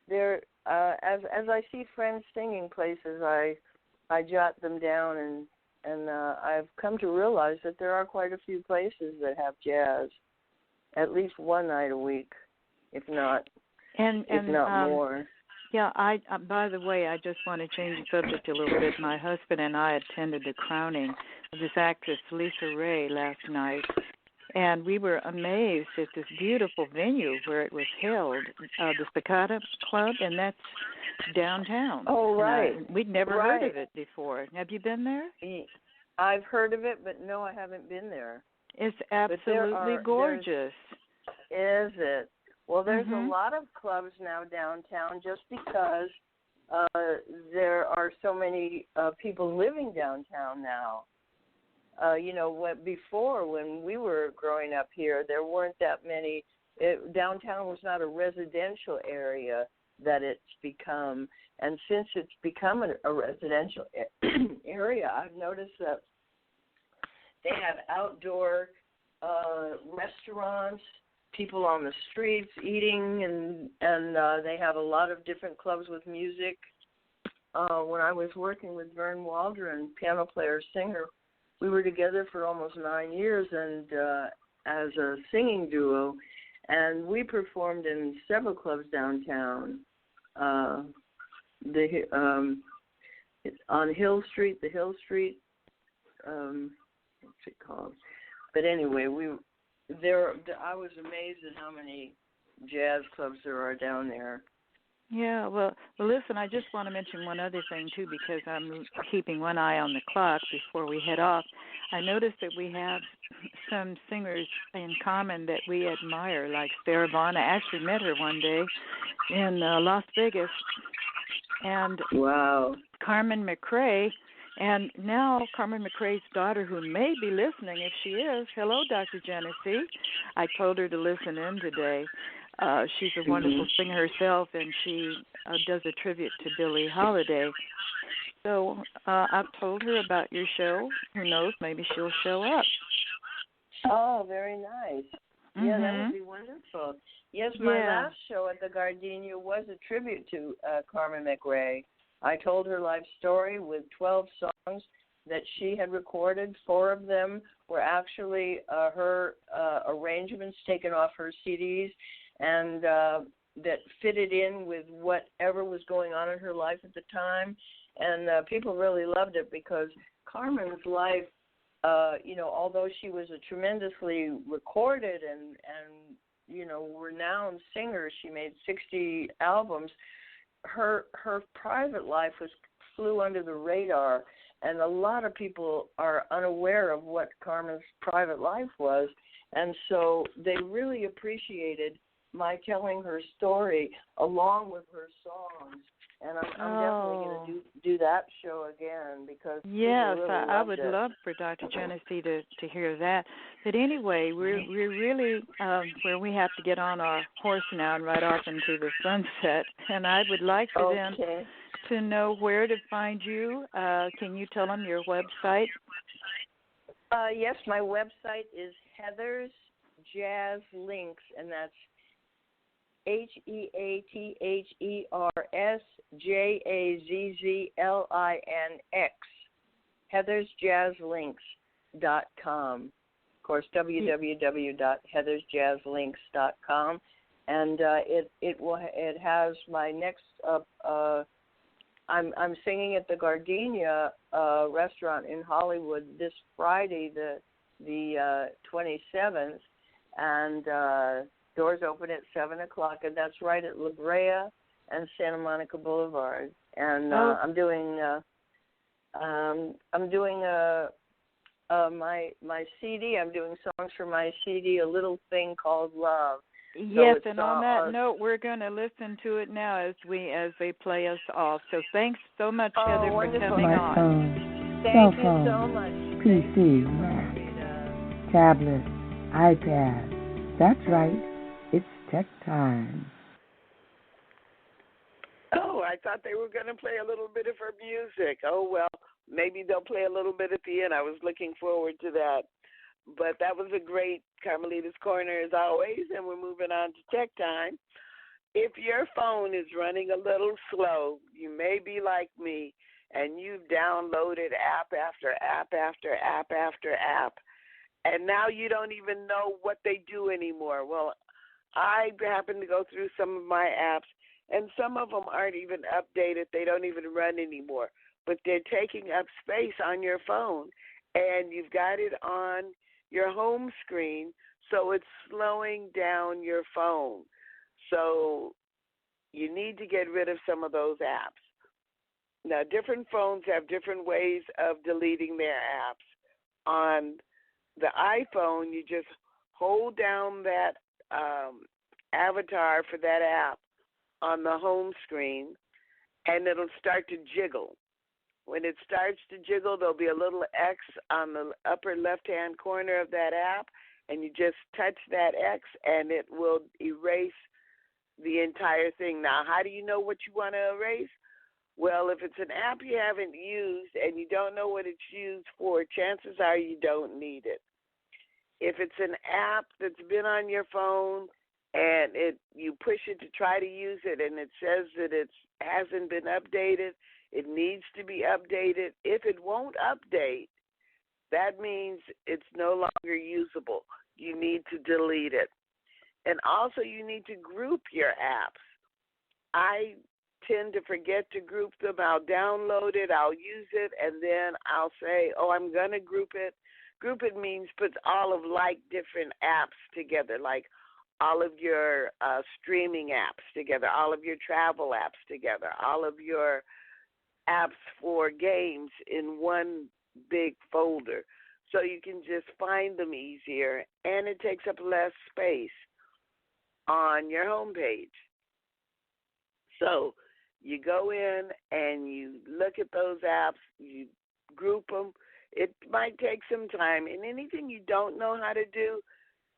There, as I see friends singing places, I jot them down, and I've come to realize that there are quite a few places that have jazz, at least one night a week, if not more. Yeah, by the way, I just want to change the subject a little bit. My husband and I attended the crowning of this actress, Lisa Ray, last night, and we were amazed at this beautiful venue where it was held, the Spicata Club, and that's downtown. Oh, right. We'd never heard of it before. Have you been there? I've heard of it, but no, I haven't been there. It's absolutely gorgeous. Is it? Well, there's a lot of clubs now downtown just because there are so many people living downtown now. Before, when we were growing up here, there weren't that many. Downtown was not a residential area that it's become. And since it's become a residential area, I've noticed that they have outdoor restaurants, people on the streets eating, and they have a lot of different clubs with music. When I was working with Vern Waldron, piano player, singer, we were together for almost 9 years and as a singing duo, and we performed in several clubs downtown. On Hill Street, what's it called? But anyway, I was amazed at how many jazz clubs there are down there. Yeah, well, listen, I just want to mention one other thing, too, because I'm keeping one eye on the clock before we head off. I noticed that we have some singers in common that we admire, like Sarah Vaughan. I actually met her one day in Las Vegas. And wow. Carmen McRae, and now Carmen McRae's daughter, who may be listening, if she is, hello, Dr. Genesee. I told her to listen in today. She's a wonderful singer herself, and she does a tribute to Billie Holiday. So I've told her about your show. Who knows, maybe she'll show up. Oh, very nice. Yeah, that would be wonderful. Yes, my last show at the Gardenia was a tribute to Carmen McRae. I told her life story with 12 songs that she had recorded. 4 of them were actually her arrangements taken off her CDs and that fitted in with whatever was going on in her life at the time. And people really loved it because Carmen's life, although she was a tremendously recorded and renowned singer, she made 60 albums. Her private life flew under the radar, and a lot of people are unaware of what Carmen's private life was, and so they really appreciated my telling her story along with her songs. And I'm definitely going to do that show again because really I would love for Dr. Genesee to hear that. But anyway, we're really where we have to get on our horse now and ride off into the sunset. And I would like for them to know where to find you. Can you tell them your website? Yes, my website is Heather's Jazz Links, and that's HeathersJazzLinks, HeathersJazzLinks.com. Of course, www.heathersjazzlinks.com, and it has my next. I'm singing at the Gardenia restaurant in Hollywood this Friday, the 27th, and doors open at 7:00, and that's right at La Brea and Santa Monica Boulevard. And I'm doing my CD. I'm doing songs for my CD, A Little Thing Called Love. Yes, so and on that note, we're going to listen to it now as they play us off. So thanks so much, Heather, for coming on. Thank you so much. PC, Mac, tablet, iPad. That's right. It's tech time. Oh, I thought they were going to play a little bit of her music. Oh, well, maybe they'll play a little bit at the end. I was looking forward to that. But that was a great Carmelita's Corner as always, and we're moving on to tech time. If your phone is running a little slow, you may be like me, and you've downloaded app after app after app after app, and now you don't even know what they do anymore. Well, I happen to go through some of my apps, and some of them aren't even updated. They don't even run anymore, but they're taking up space on your phone, and you've got it on your home screen, so it's slowing down your phone. So you need to get rid of some of those apps. Now, different phones have different ways of deleting their apps. On the iPhone, you just hold down that avatar for that app on the home screen, and it'll start to jiggle. When it starts to jiggle, there'll be a little X on the upper left-hand corner of that app, and you just touch that X, and it will erase the entire thing. Now, how do you know what you want to erase? Well, if it's an app you haven't used and you don't know what it's used for, chances are you don't need it. If it's an app that's been on your phone and you push it to try to use it and it says that it hasn't been updated, it needs to be updated. If it won't update, that means it's no longer usable. You need to delete it. And also you need to group your apps. I tend to forget to group them. I'll download it, I'll use it, and then I'll say, I'm going to group it. Group it means puts all of different apps together, like all of your streaming apps together, all of your travel apps together, all of your apps for games in one big folder. So you can just find them easier, and it takes up less space on your home page. So you go in and you look at those apps, you group them. It might take some time, and anything you don't know how to do,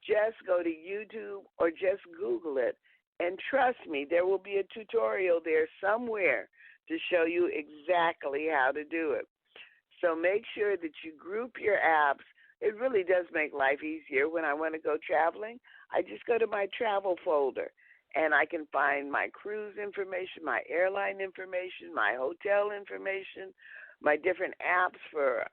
just go to YouTube or just Google it, And trust me, there will be a tutorial there somewhere to show you exactly how to do it. So make sure that you group your apps. It really does make life easier. When I want to go traveling, I just go to my travel folder, and I can find my cruise information, my airline information, my hotel information, my different apps for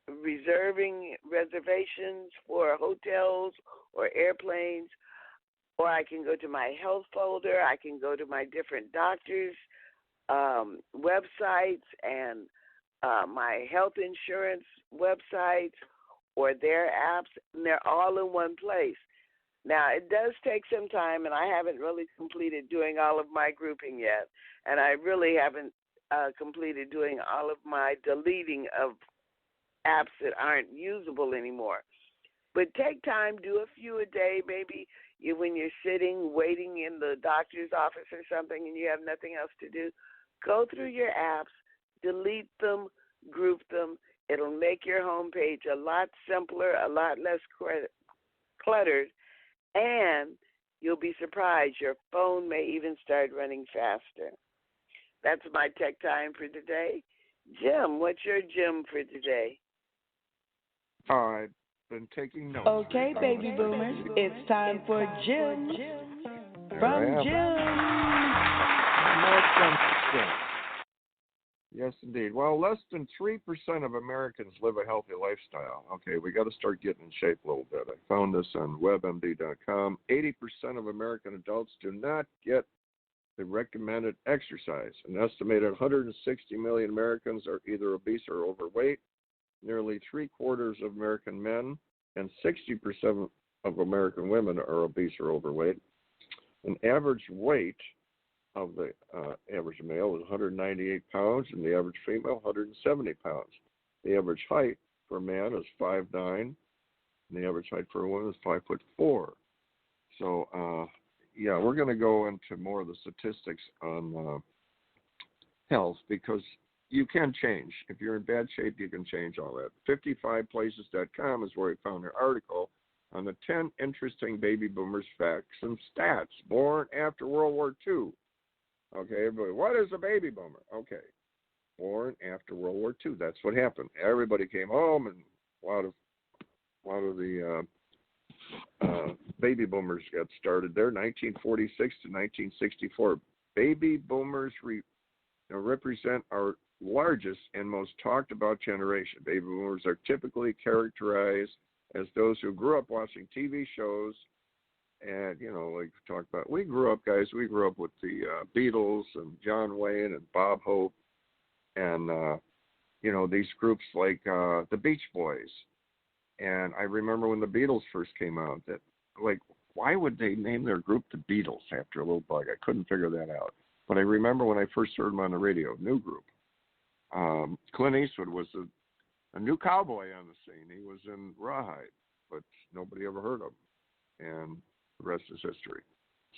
reserving reservations for hotels or airplanes, or I can go to my health folder. I can go to my different doctors' websites and my health insurance websites or their apps, and they're all in one place. Now, it does take some time, and I haven't really completed doing all of my grouping yet, and I really haven't completed doing all of my deleting of apps that aren't usable anymore. But take time, do a few a day, maybe when you're sitting, waiting in the doctor's office or something and you have nothing else to do, go through your apps, delete them, group them. It'll make your homepage a lot simpler, a lot less cluttered, and you'll be surprised. Your phone may even start running faster. That's my tech time for today. Jim, what's your Jim for today? I've been taking notes. Okay, baby boomers, it's time for Jim from Jim. Yes, indeed. Well, less than 3% of Americans live a healthy lifestyle. Okay, we got to start getting in shape a little bit. I found this on WebMD.com. 80% of American adults do not get the recommended exercise. An estimated 160 million Americans are either obese or overweight. Nearly 3/4 of American men and 60% of American women are obese or overweight. An average weight of the average male is 198 pounds, and the average female 170 pounds. The average height for a man is 5'9", and the average height for a woman is 5'4". So, yeah, we're going to go into more of the statistics on health, because you can change. If you're in bad shape, you can change all that. 55places.com is where I found an article on the 10 interesting baby boomers facts and stats born after World War II. Okay, everybody, what is a baby boomer? Okay, born after World War II. That's what happened. Everybody came home, and a lot of the baby boomers got started there, 1946 to 1964. Baby boomers represent our largest and most talked about generation. Baby boomers are typically characterized as those who grew up watching TV shows, and, you know, like we talked about, we grew up with the Beatles and John Wayne and Bob Hope and, you know, these groups like the Beach Boys. And I remember when the Beatles first came out, that, like, why would they name their group the Beatles after a little bug? I couldn't figure that out. But I remember when I first heard them on the radio, new group. Clint Eastwood was a new cowboy on the scene. He was in Rawhide, but nobody ever heard of him. And the rest is history.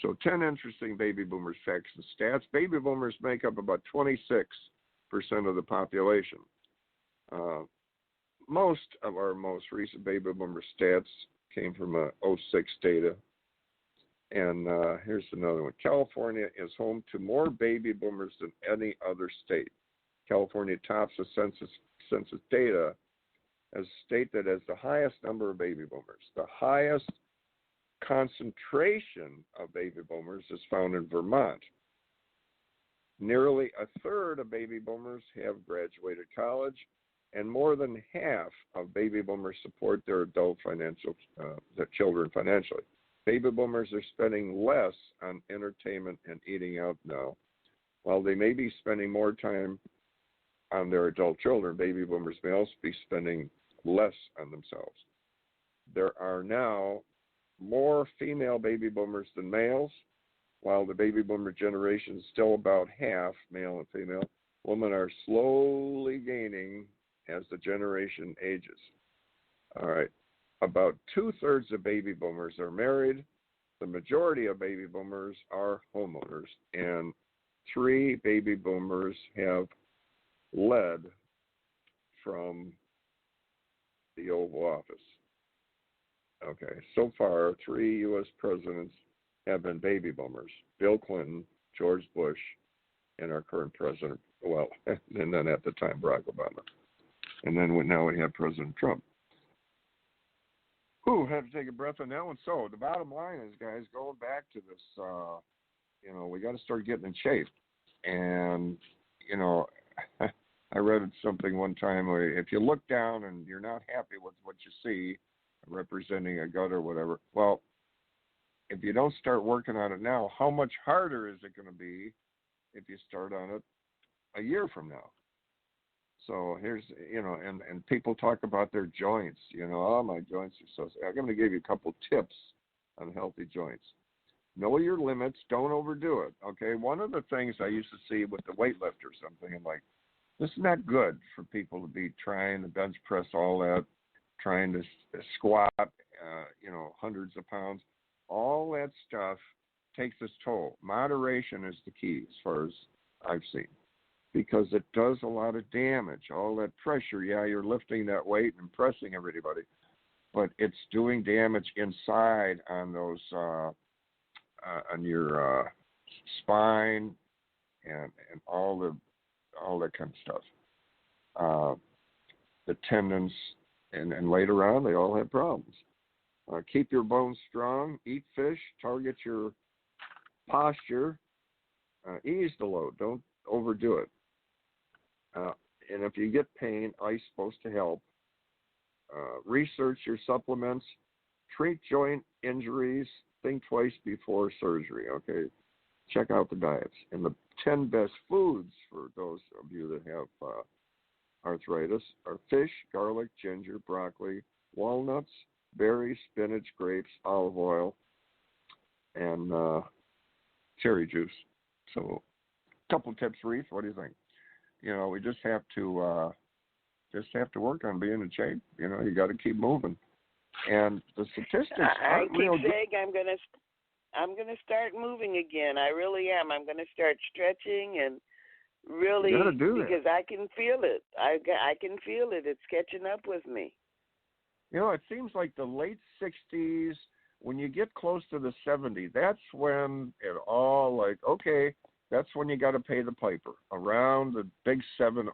So 10 interesting baby boomers facts and stats. Baby boomers make up about 26% of the population. Most of our most recent baby boomer stats came from 06 data. And here's another one. California is home to more baby boomers than any other state. California tops the census data as a state that has the highest number of baby boomers. The highest concentration of baby boomers is found in Vermont. Nearly a third of baby boomers have graduated college, and more than half of baby boomers support their their children financially. Baby boomers are spending less on entertainment and eating out now. While they may be spending more time on their adult children, baby boomers may also be spending less on themselves. There are now more female baby boomers than males. While the baby boomer generation is still about half male and female, women are slowly gaining as the generation ages. All right. About 2/3 of baby boomers are married. The majority of baby boomers are homeowners. And 3 baby boomers have led from the Oval Office. Okay, so far, 3 U.S. presidents have been baby boomers. Bill Clinton, George Bush, and our current president, well, and then at the time, Barack Obama. And then now we have President Trump. Ooh, had to take a breath on that one. So the bottom line is, guys, going back to this, we got to start getting in shape. And, I read something one time where if you look down and you're not happy with what you see, representing a gut or whatever, well, if you don't start working on it now, how much harder is it going to be if you start on it a year from now? So here's, and people talk about their joints, oh, my joints are so, I'm going to give you a couple tips on healthy joints. Know your limits. Don't overdo it. Okay. One of the things I used to see with the weightlifters, I'm thinking like, this is not good for people to be trying to bench press all that, trying to squat, hundreds of pounds. All that stuff takes its toll. Moderation is the key as far as I've seen, because it does a lot of damage. All that pressure, yeah, you're lifting that weight and pressing everybody, but it's doing damage inside on those, on your spine and all that kind of stuff. The tendons, and later on, they all have problems. Keep your bones strong. Eat fish. Target your posture. Ease the load. Don't overdo it. And if you get pain, ice is supposed to help. Research your supplements. Treat joint injuries. Think twice before surgery. Okay. Check out the diets. And the 10 best foods for those of you that have arthritis are fish, garlic, ginger, broccoli, walnuts, berries, spinach, grapes, olive oil, and cherry juice. So, a couple tips, Reatha. What do you think? We just have to work on being in shape. You got to keep moving. And the statistics aren't real good. I'm gonna start moving again. I really am. I'm gonna start stretching and really, because I can feel it. I can feel it. It's catching up with me. It seems like the late 60s, when you get close to the 70s, that's when it all that's when you got to pay the piper, around the big 7-0.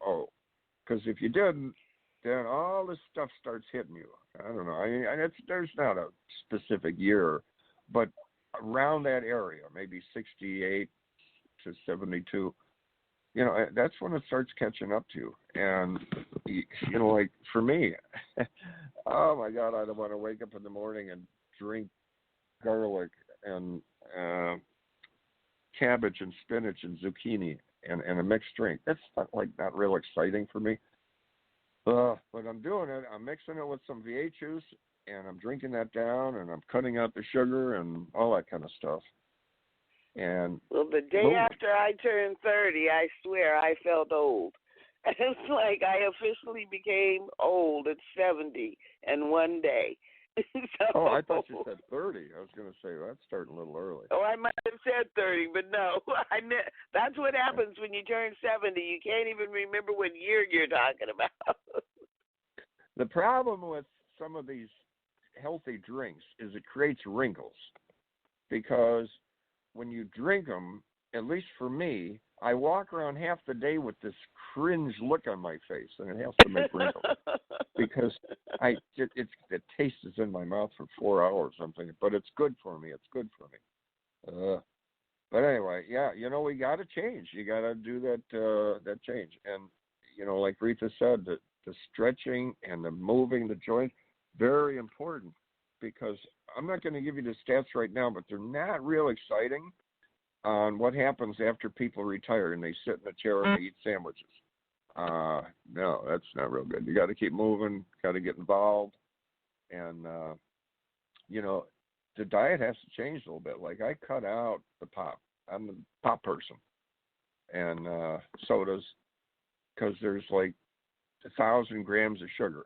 Because if you didn't, then all this stuff starts hitting you. I don't know. There's not a specific year, but around that area, maybe 68 to 72, that's when it starts catching up to you. And, like for me, oh my God, I don't want to wake up in the morning and drink garlic and cabbage and spinach and zucchini and a mixed drink. That's not real exciting for me. But I'm doing it. I'm mixing it with some V8 juice, and I'm drinking that down, and I'm cutting out the sugar and all that kind of stuff. And the day after I turned 30, I swear I felt old. It's like I officially became old at 70 in one day. Oh, I thought you said 30. I was going to say that's starting a little early. Oh, I might have said 30, but no. That's what happens when you turn 70. You can't even remember what year you're talking about. The problem with some of these healthy drinks is it creates wrinkles, because when you drink them, at least for me, I walk around half the day with this cringe look on my face, and it has to make wrinkles because the taste is in my mouth for 4 hours or something. But it's good for me. It's good for me. But anyway, yeah, we got to change. You got to do that change, and like Reatha said, the stretching and the moving the joints, very important, because I'm not going to give you the stats right now, but they're not real exciting on what happens after people retire and they sit in a chair and they eat sandwiches. No, that's not real good. You got to keep moving, got to get involved, and the diet has to change a little bit. Like I cut out the pop. I'm a pop person, and sodas, because there's like 1,000 grams of sugar.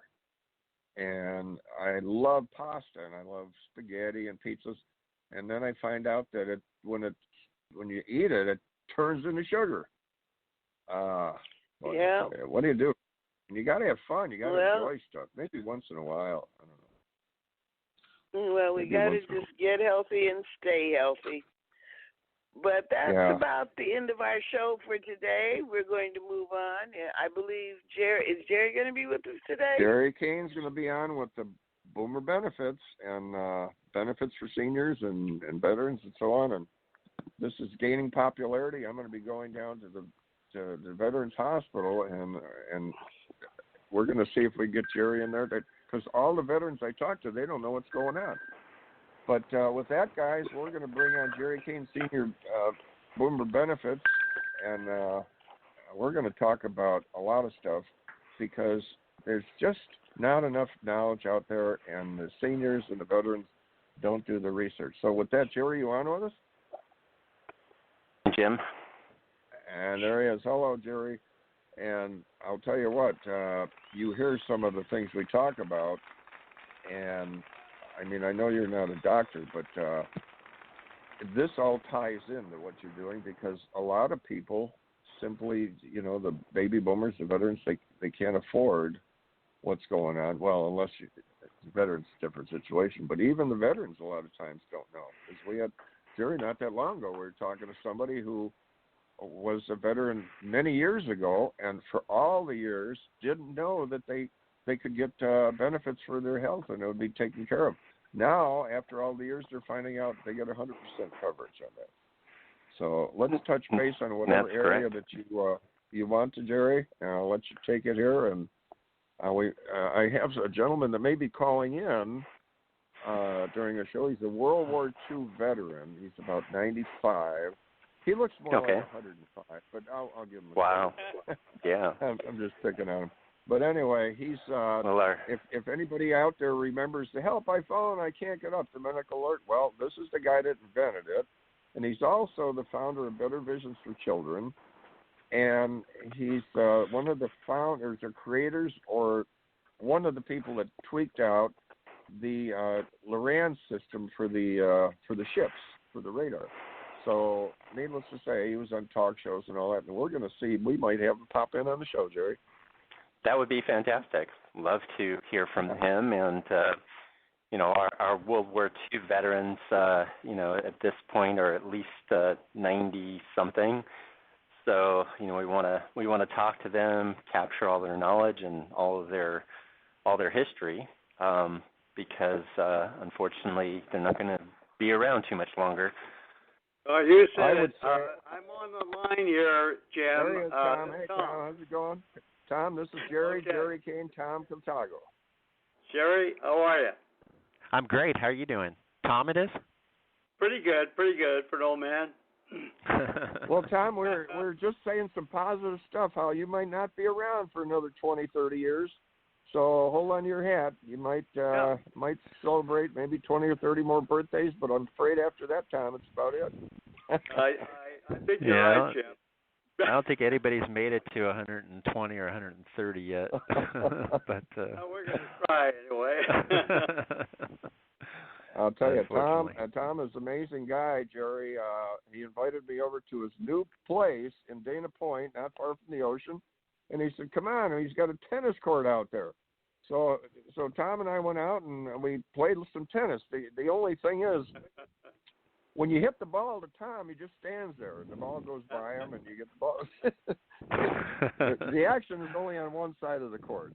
And I love pasta and I love spaghetti and pizzas, and then I find out that when you eat it, it turns into sugar. Yeah. What do you do? And you got to have fun. You got to enjoy stuff. Maybe once in a while. I don't know. Well, we got to just get healthy and stay healthy. But that's about the end of our show for today. We're going to move on. I believe is Jerry going to be with us today? Jerry Kane's going to be on with the Boomer benefits and benefits for seniors and veterans and so on. And this is gaining popularity. I'm going to be going down to the Veterans Hospital and we're going to see if we get Jerry in there, because all the veterans I talk to, they don't know what's going on. But with that, guys, we're going to bring on Jerry Kane Senior Boomer benefits, and we're going to talk about a lot of stuff because there's just not enough knowledge out there, and the seniors and the veterans don't do the research. So with that, Jerry, you on with us? Jim. And there he is. Hello, Jerry. And I'll tell you what, you hear some of the things we talk about, and I mean, I know you're not a doctor, but this all ties into what you're doing because a lot of people simply, the baby boomers, the veterans, they can't afford what's going on. Well, unless the veterans, different situation, but even the veterans a lot of times don't know. Because we had, Jerry, not that long ago, we were talking to somebody who was a veteran many years ago, and for all the years didn't know that they could get benefits for their health and it would be taken care of. Now, after all the years, they're finding out they get 100% coverage on that. So let's touch base on whatever area that you want to, Jerry. I'll let you take it here. And I have a gentleman that may be calling in during a show. He's a World War II veteran. He's about 95. He looks more like 105, but I'll give him a Wow. Yeah. I'm just picking on him. But anyway, he's if anybody out there remembers the help I phone, I can't get up the medical alert. Well, this is the guy that invented it, and he's also the founder of Better Visions for Children, and he's one of the founders or creators, or one of the people that tweaked out the Loran system for the ships, for the radar. So, needless to say, he was on talk shows and all that, and we're going to see. We might have him pop in on the show, Jerry. That would be fantastic. Love to hear from him and, our World War II veterans, at this point are at least 90-something. So, we want to talk to them, capture all their knowledge and all their history, because unfortunately they're not going to be around too much longer. You said I'm on the line here, Jim. There is Tom. Hey, Tom, how's it going? Tom, this is Jerry. Okay. Jerry Kane, Tom Contago. Jerry, how are you? I'm great. How are you doing? Tom, it is? Pretty good for an old man. Well, Tom, we're just saying some positive stuff, how you might not be around for another 20, 30 years. So hold on to your hat. You might celebrate maybe 20 or 30 more birthdays, but I'm afraid after that time, it's about it. I think you're right, Jim. I don't think anybody's made it to 120 or 130 yet. But we're going to try anyway. I'll tell you, Tom is an amazing guy, Jerry. He invited me over to his new place in Dana Point, not far from the ocean, and he said, "Come on," and he's got a tennis court out there. So Tom and I went out and we played some tennis. The only thing is, when you hit the ball to Tom, he just stands there, and the ball goes by him, and you get the ball. The action is only on one side of the court.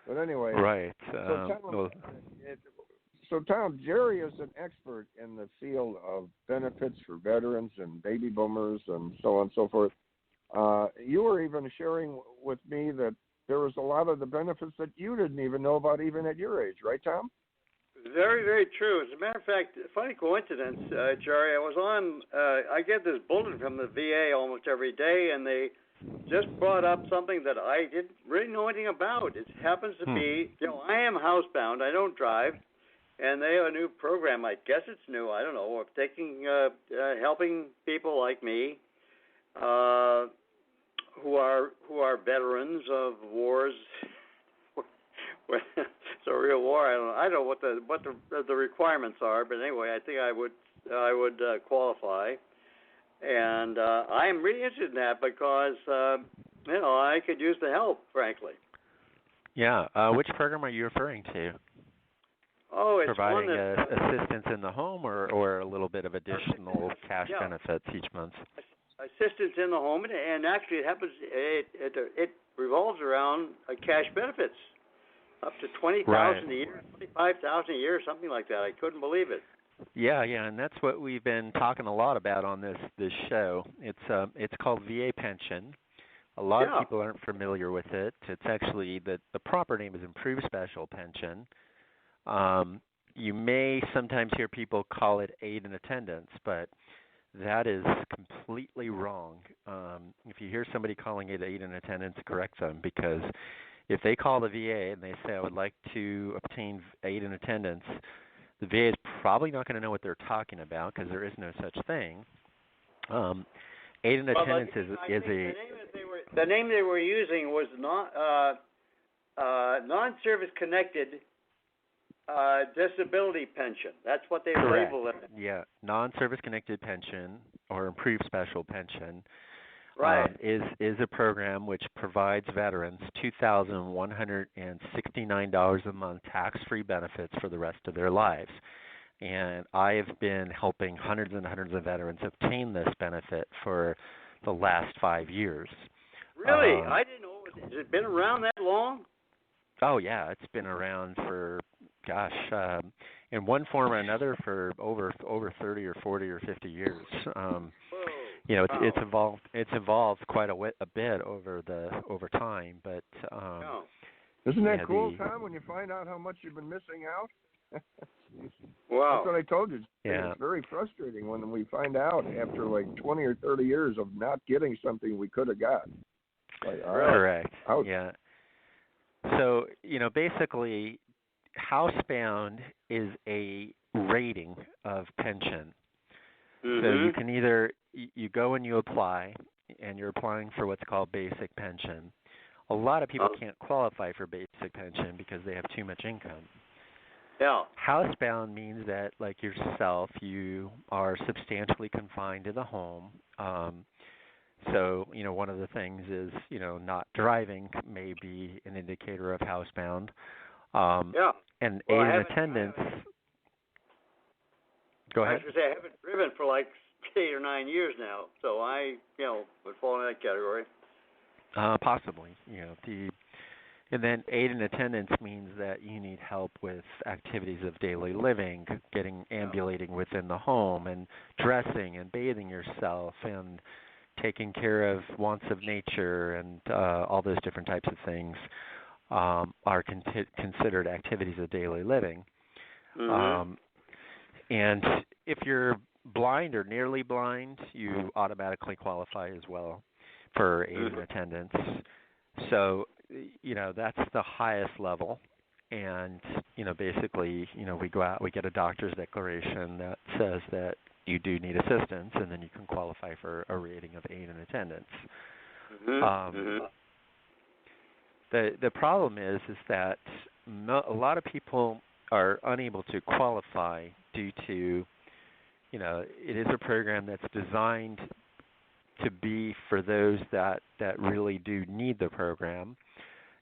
But anyway. Right. So, Tom, Jerry is an expert in the field of benefits for veterans and baby boomers and so on and so forth. You were even sharing with me that there was a lot of the benefits that you didn't even know about even at your age, right, Tom? Very, very true. As a matter of fact, funny coincidence, Jerry, I get this bulletin from the VA almost every day, and they just brought up something that I didn't really know anything about. It happens to be, I am housebound. I don't drive, and they have a new program. I guess it's new. I don't know. Of helping people like me who are veterans of wars. It's a real war. I don't know what the requirements are, but anyway, I think I would qualify, and I am really interested in that because I could use the help, frankly. Yeah. Which program are you referring to? Oh, it's providing one that, assistance in the home or a little bit of additional cash benefits each month? Assistance in the home, and actually it happens. It revolves around cash benefits, up to $20,000 a year, $25,000 a year, something like that. I couldn't believe it. Yeah, and that's what we've been talking a lot about on this show. It's called VA pension. A lot of people aren't familiar with it. It's actually the proper name is Improved Special Pension. You may sometimes hear people call it aid in attendance, but that is completely wrong. If you hear somebody calling it aid in attendance, correct them, because if they call the VA and they say, I would like to obtain aid in attendance, the VA is probably not going to know what they're talking about because there is no such thing. Aid in attendance is a... The name they were using was non-service connected disability pension. That's what they labeled it. Yeah, non-service connected pension or improved special pension is a program which provides veterans $2,169 a month tax-free benefits for the rest of their lives. And I have been helping hundreds and hundreds of veterans obtain this benefit for the last 5 years. Really? I didn't know. Has it been around that long? Oh, yeah. It's been around for, in one form or another for over 30 or 40 or 50 years. It's evolved quite a bit over time, but isn't that cool, Tom, when you find out how much you've been missing out? Wow. That's what I told you. Yeah. It's very frustrating when we find out after like 20 or 30 years of not getting something we could have got. Like, correct. Ouch. Yeah. So, basically, housebound is a rating of pension. Mm-hmm. So you can either, you go and you apply, and you're applying for what's called basic pension. A lot of people can't qualify for basic pension because they have too much income. Yeah. Housebound means that, like yourself, you are substantially confined to the home. So, one of the things is, not driving may be an indicator of housebound. And aid in attendance. Go ahead. I should say I haven't driven for like 8 or 9 years now, so I, would fall in that category. Possibly, and then aid in attendance means that you need help with activities of daily living, ambulating within the home, and dressing and bathing yourself, and taking care of wants of nature, and all those different types of things are considered activities of daily living. Mm-hmm. And if you're blind or nearly blind, you automatically qualify as well for aid in attendance. So, that's the highest level. And, basically, we go out, we get a doctor's declaration that says that you do need assistance, and then you can qualify for a rating of aid in attendance. Mm-hmm. The problem is that a lot of people are unable to qualify due to, it is a program that's designed to be for those that really do need the program.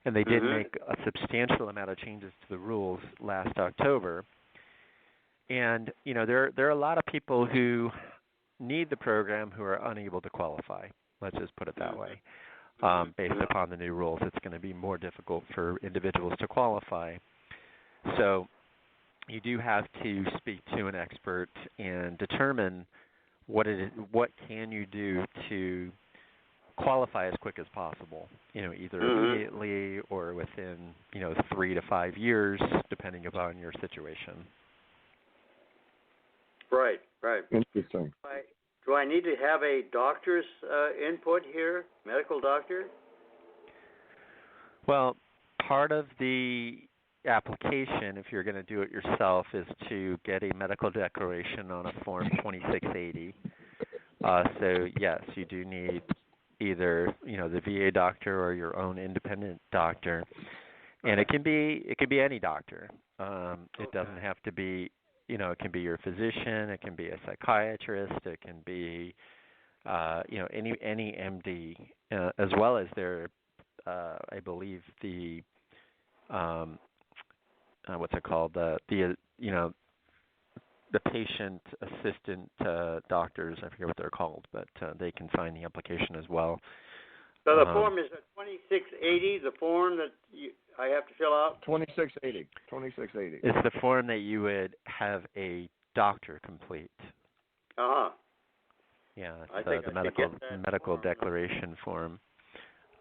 And they did make a substantial amount of changes to the rules last October. And, there are a lot of people who need the program who are unable to qualify. Let's just put it that way. Based upon the new rules, it's going to be more difficult for individuals to qualify. So you do have to speak to an expert and determine what can you do to qualify as quick as possible, either immediately or within, 3 to 5 years, depending upon your situation. Right. Interesting. Do I need to have a doctor's input here, medical doctor? Well, part of the application, if you're going to do it yourself, is to get a medical declaration on a Form 2680. So, yes, you do need either, the VA doctor or your own independent doctor. And it can be any doctor. It doesn't have to be, it can be your physician, it can be a psychiatrist, it can be, any MD, as well as their, I believe the what's it called? The patient assistant doctors. I forget what they're called, but they can sign the application as well. So the form is 2680. The form that I have to fill out. 2680. 2680. It's the form that you would have a doctor complete. Yeah, it's the medical declaration form.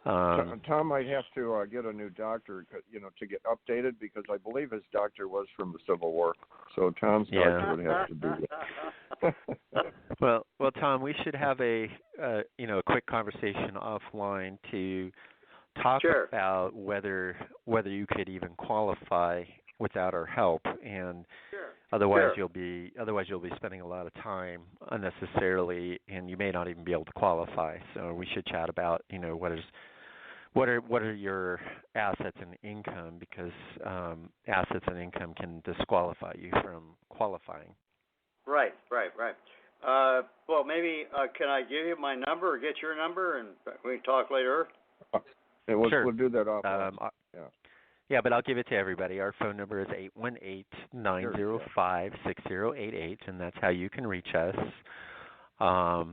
Tom might have to get a new doctor, to get updated, because I believe his doctor was from the Civil War. So Tom's doctor would have to do that. Well, Tom, we should have a quick conversation offline to talk about whether you could even qualify without our help, and otherwise you'll be spending a lot of time unnecessarily, and you may not even be able to qualify. So we should chat about what are your assets and income, because assets and income can disqualify you from qualifying. Right. Well, maybe can I give you my number or get your number, and we can talk later? Sure. We'll do that offline. Yeah, but I'll give it to everybody. Our phone number is 818-905-6088, and that's how you can reach us. I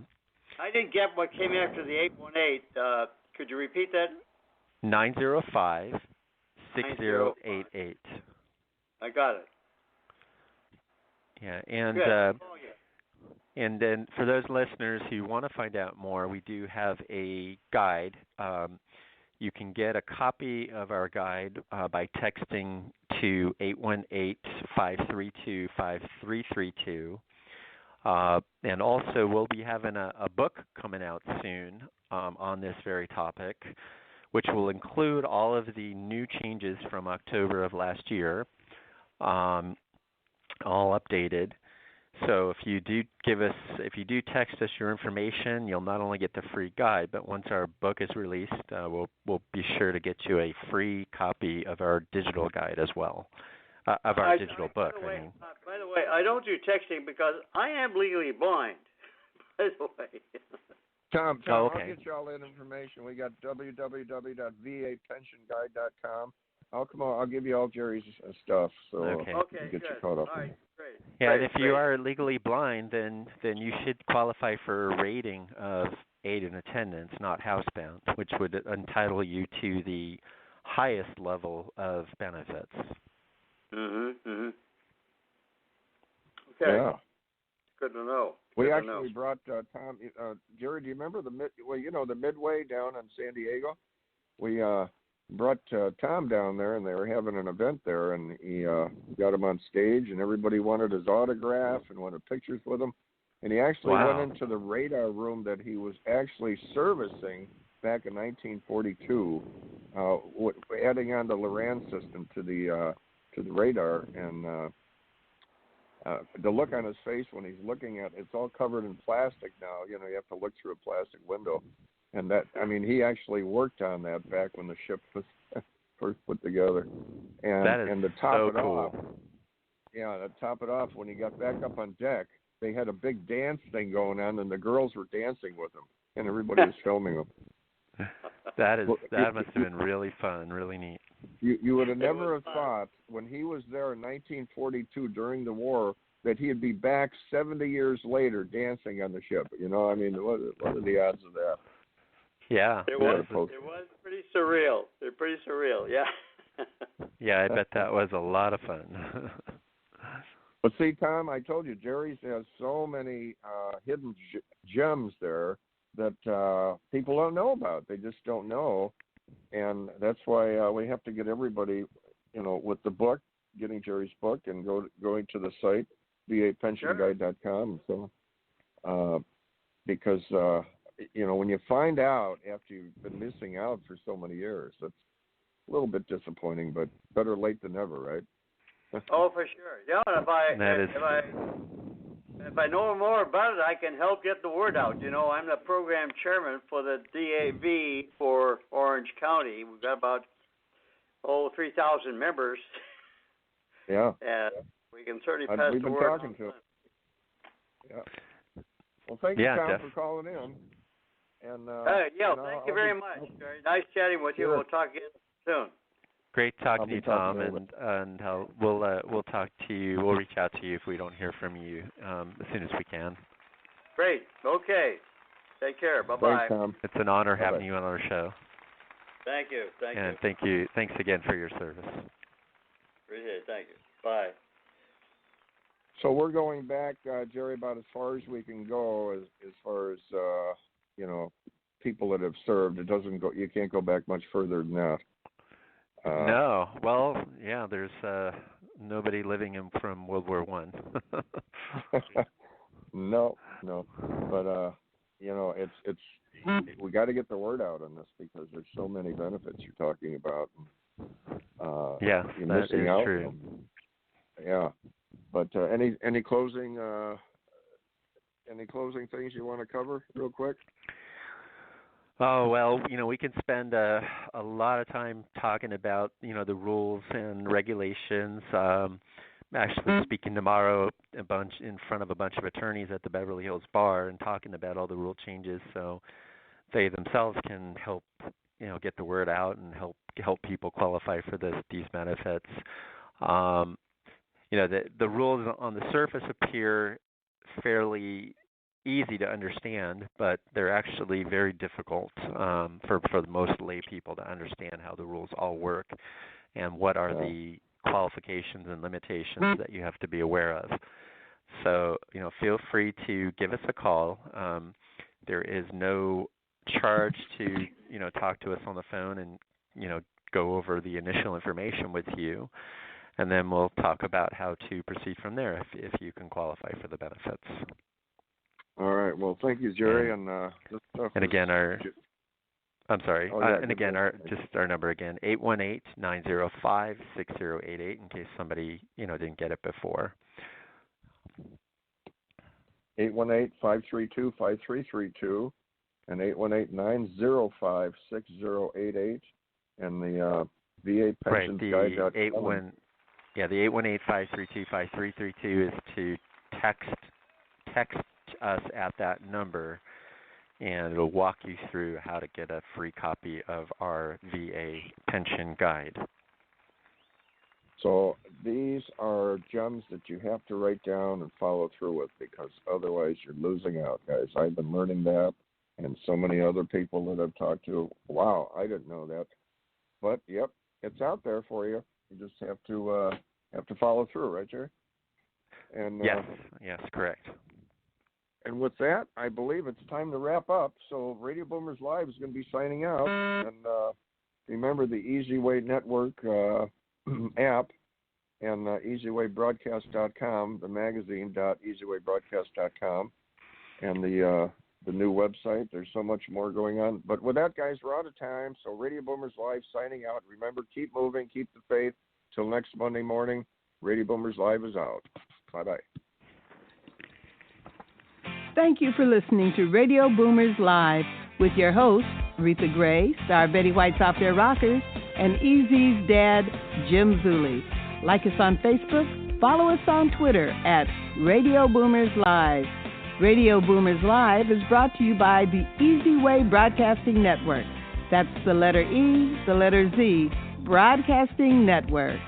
didn't get what came after the 818. Could you repeat that? 905-6088. I got it. Yeah, and then for those listeners who want to find out more, we do have a guide. You can get a copy of our guide by texting to 818-532-5332. And also, we'll be having a book coming out soon on this very topic, which will include all of the new changes from October of last year, all updated. So if you do text us your information, you'll not only get the free guide, but once our book is released, we'll be sure to get you a free copy of our digital guide as well, digital book. By the way, I don't do texting because I am legally blind. By the way. Tom, I'll get you all that information. We got www.vapensionguide.com. I'll give you all Jerry's stuff, so you get you caught up. All right, great. Yeah, and if you are legally blind, then you should qualify for a rating of aid in attendance, not housebound, which would entitle you to the highest level of benefits. Okay. Yeah. Good to know. We actually brought Tom. Jerry, do you remember the Midway down in San Diego? We brought Tom down there, and they were having an event there, and he got him on stage, and everybody wanted his autograph and wanted pictures with him. And he actually went into the radar room that he was actually servicing back in 1942, adding on the Loran system to the radar, and the look on his face when he's looking at it's all covered in plastic now. You have to look through a plastic window. And he actually worked on that back when the ship was first put together. And to top it off, when he got back up on deck, they had a big dance thing going on, and the girls were dancing with him, and everybody was filming them. That must have been really fun, really neat. You would have never have thought when he was there in 1942 during the war that he'd be back 70 years later dancing on the ship. What are the odds of that? Yeah. It was pretty surreal. They're pretty surreal, yeah. Yeah, I bet that was a lot of fun. But see, Tom, I told you, Jerry's has so many hidden gems there that people don't know about. They just don't know. And that's why we have to get everybody, with the book, getting Jerry's book, and going to the site, vapensionguide.com. So, because when you find out after you've been missing out for so many years, that's a little bit disappointing, but better late than never, right? Oh, for sure. Yeah, if I know more about it, I can help get the word out. I'm the program chairman for the DAV for Orange County. We've got about 3,000 members. Yeah. And we can certainly pass we've the been word talking on. to him. Yeah. Well, thank you, Tom, for calling in. And thank you very much. Very nice chatting with you. We'll talk again soon. Great talking to you, Tom, and we'll talk to you. We'll reach out to you if we don't hear from you as soon as we can. Great. Okay. Take care. Bye-bye. Thanks, Tom. It's an honor having you on our show. Thank you. And thank you. Thanks again for your service. Appreciate it. Thank you. Bye. So we're going back, Jerry, about as far as we can go as far as people that have served. It doesn't go. You can't go back much further than that. No. Well, yeah. There's nobody living from World War I. No. But it's we got to get the word out on this because there's so many benefits you're talking about. Yeah, you're that missing is out. true. Yeah. But any closing things you want to cover real quick? Oh, well, we can spend a lot of time talking about, the rules and regulations. Actually speaking tomorrow in front of a bunch of attorneys at the Beverly Hills Bar and talking about all the rule changes so they themselves can help, get the word out and help people qualify for these benefits. The rules on the surface appear fairly easy to understand, but they're actually very difficult for most lay people to understand how the rules all work and what are the qualifications and limitations that you have to be aware of. So, feel free to give us a call. There is no charge to, talk to us on the phone and, go over the initial information with you. And then we'll talk about how to proceed from there if you can qualify for the benefits. All right. Well, thank you, Jerry. And again, I'm sorry. And again, our number again, 818-905-6088 in case somebody, didn't get it before. 818-532-5332 and 818-905-6088 and the VA Pensions Guide. The 818-532-5332 is to text us at that number, and it'll walk you through how to get a free copy of our VA Pension Guide. So these are gems that you have to write down and follow through with because otherwise you're losing out, guys. I've been learning that, and so many other people that I've talked to, wow, I didn't know that. But, yep, it's out there for you. You just have to follow through, right, Jerry? And yes, correct. And with that, I believe it's time to wrap up. So Radio Boomers Live is going to be signing out. And remember the Easy Way Network app and EasyWayBroadcast.com, the magazine .EasyWayBroadcast.com, and the new website. There's so much more going on. But with that, guys, we're out of time. So Radio Boomers Live signing out. Remember, keep moving, keep the faith. Till next Monday morning, Radio Boomers Live is out. Bye-bye. Thank you for listening to Radio Boomers Live with your hosts, Reatha Gray, star Betty White's Off Their Rockers, and Easy's dad, Jim Zuley. Like us on Facebook, follow us on Twitter at Radio Boomers Live. Radio Boomers Live is brought to you by the Easy Way Broadcasting Network. That's the letter E, the letter Z, Broadcasting Network.